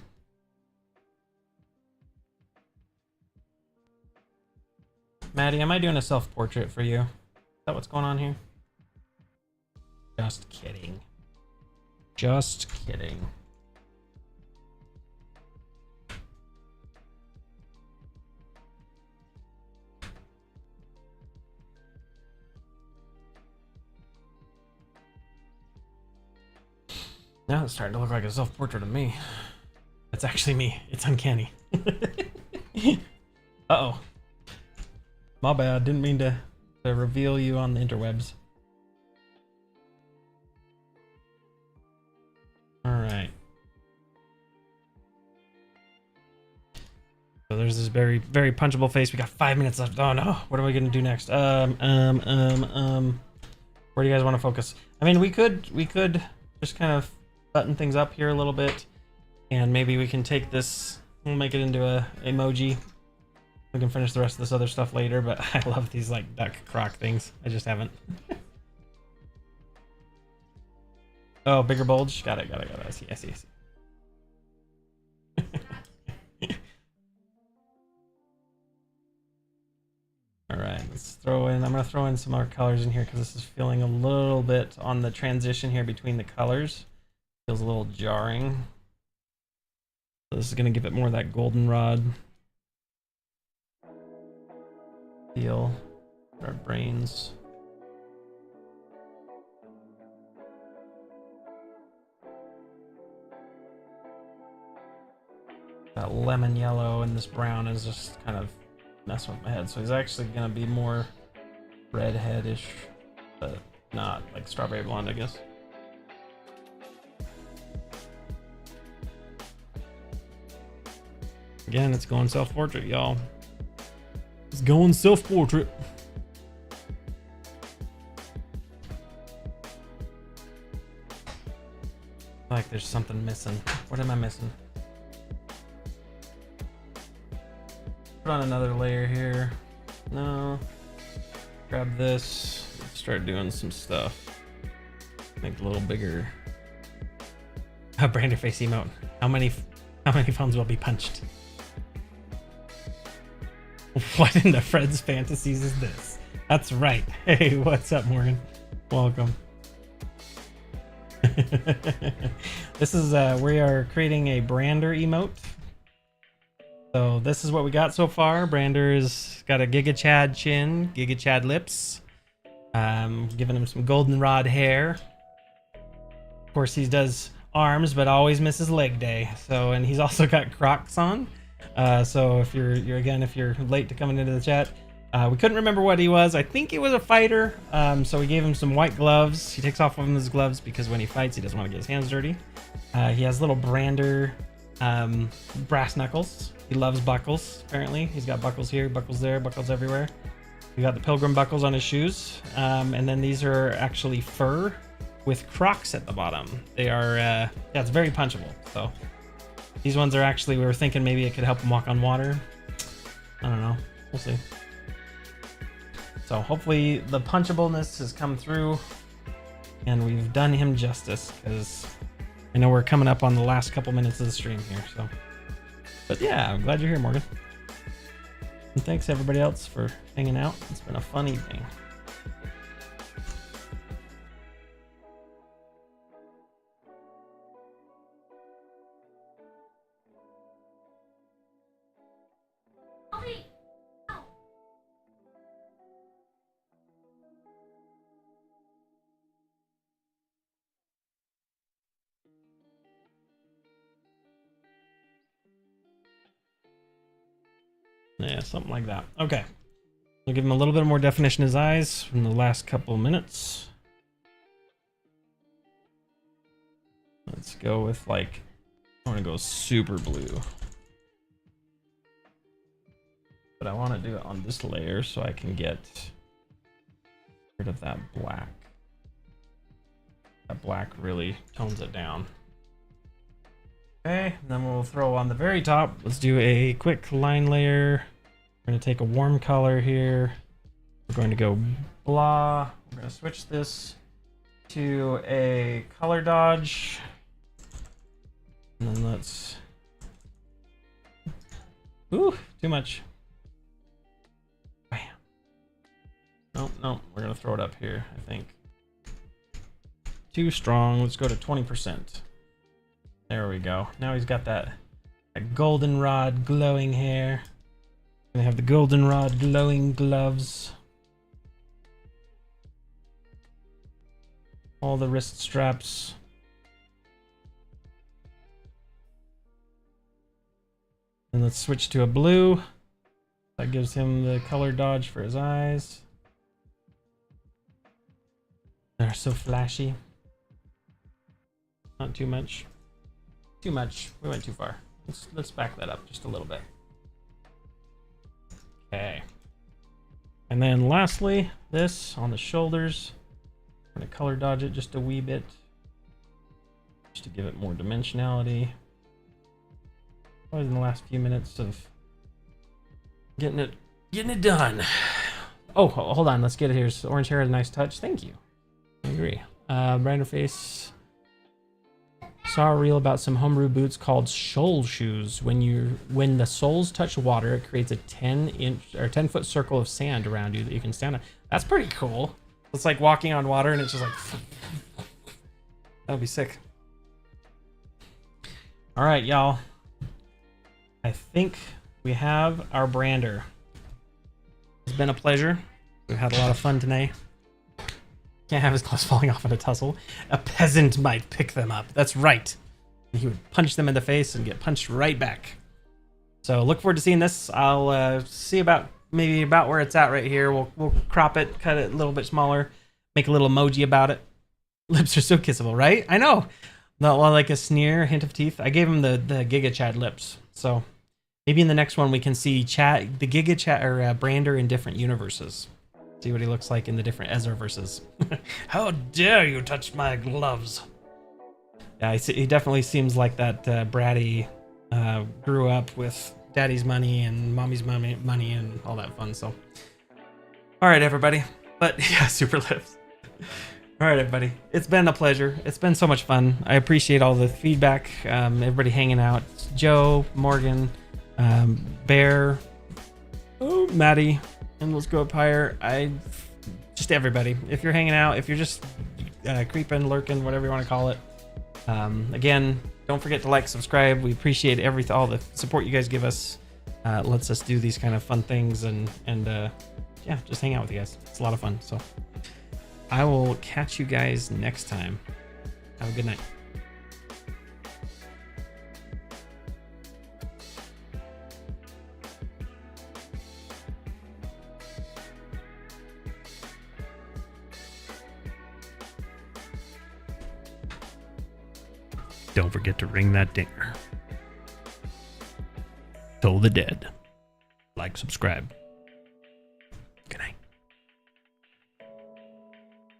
Maddie, am I doing a self-portrait for you? Is that what's going on here? Just kidding. Just kidding. Now it's starting to look like a self-portrait of me. That's actually me. It's uncanny. Uh-oh. My bad. Didn't mean to reveal you on the interwebs. All right. So there's this very, very punchable face. We got 5 minutes left. Oh no, what are we gonna do next? Where do you guys want to focus? I mean, we could just kind of button things up here a little bit And maybe we can take this, we'll make it into a emoji. We can finish the rest of this other stuff later, but I love these like duck croc things. I just haven't. Oh, bigger bulge. Got it. I see. All right, let's throw in, I'm gonna throw in some more colors in here because this is feeling a little bit on the transition here between the colors. Feels a little jarring. So this is gonna give it more of that goldenrod feel. Our brains. That lemon yellow and this brown is just kind of messing with my head. So he's actually gonna be more redheadish, but not like strawberry blonde, I guess. Again, it's going self-portrait, y'all. It's going self-portrait. Like there's something missing. What am I missing? Put on another layer here. No. Grab this. Start doing some stuff. Make it a little bigger. A brander face emote. How many phones will be punched? What in the Fred's fantasies is this? That's right. Hey, what's up, Morgan? Welcome. This is we are creating a brander emote. So this is what we got so far. Brander's got a Giga Chad chin, Giga Chad lips. Giving him some goldenrod hair. Of course, he does arms, but always misses leg day. So, and he's also got Crocs on. So if you're late to coming into the chat, we couldn't remember what he was. I think he was a fighter. So we gave him some white gloves. He takes off his gloves because when he fights, he doesn't want to get his hands dirty. He has little brander brass knuckles. He loves buckles, apparently. He's got buckles here, buckles there, buckles everywhere. We got the pilgrim buckles on his shoes. And then these are actually fur with Crocs at the bottom. They are, yeah, it's very punchable. So these ones are actually, we were thinking maybe it could help him walk on water. I don't know. We'll see. So hopefully the punchableness has come through and we've done him justice, because I know we're coming up on the last couple minutes of the stream here. So, but yeah, I'm glad you're here, Morgan. And thanks everybody else for hanging out. It's been a fun evening. Yeah, something like that. Okay. We'll give him a little bit more definition in his eyes from the last couple minutes. Let's go with like, I want to go super blue. But I want to do it on this layer so I can get rid of that black. That black really tones it down. Okay, and then we'll throw on the very top. Let's do a quick line layer. We're going to take a warm color here. We're going to go blah. We're going to switch this to a color dodge. And then let's... Ooh, too much. Bam. Nope, we're going to throw it up here, I think. Too strong. Let's go to 20%. There we go. Now he's got that goldenrod glowing hair. Gonna have the goldenrod glowing gloves. All the wrist straps. And let's switch to a blue. That gives him the color dodge for his eyes. They're so flashy. Not too much. Too much. We went too far. Let's back that up just a little bit. Okay. And then lastly, this on the shoulders. I'm going to color dodge it just a wee bit, just to give it more dimensionality. Probably in the last few minutes of getting it done. Oh, hold on. Let's get it here. So orange hair is a nice touch. Thank you. I agree. Brander face. Saw a reel about some homebrew boots called shoal shoes. When the soles touch water, it creates a 10-inch or 10-foot circle of sand around you that you can stand on. That's pretty cool. It's like walking on water, and it's just like that would be sick. All right, y'all. I think we have our brander. It's been a pleasure. We've had a lot of fun today. Can't have his clothes falling off in a tussle. A peasant might pick them up. That's right. He would punch them in the face and get punched right back. So look forward to seeing this. I'll see about where it's at right here. We'll crop it, cut it a little bit smaller, make a little emoji about it. Lips are so kissable, right? I know. Not like a sneer, a hint of teeth. I gave him the Giga Chad lips. So maybe in the next one we can see the Giga Chad or Brander in different universes. See what he looks like in the different Ezra verses. How dare you touch my gloves? Yeah, he definitely seems like that bratty, grew up with daddy's money and mommy's money and all that fun. So, all right, everybody. But yeah, super lips. All right, everybody. It's been a pleasure. It's been so much fun. I appreciate all the feedback. Everybody hanging out. Joe, Morgan, Bear, Maddie. And let's go up higher. Just everybody. If you're hanging out, if you're just creeping, lurking, whatever you want to call it. Again, don't forget to like, subscribe. We appreciate all the support you guys give us. Lets us do these kind of fun things and yeah, just hang out with you guys. It's a lot of fun. So I will catch you guys next time. Have a good night. Don't forget to ring that dinger. Toll the dead. Like, subscribe. Good night.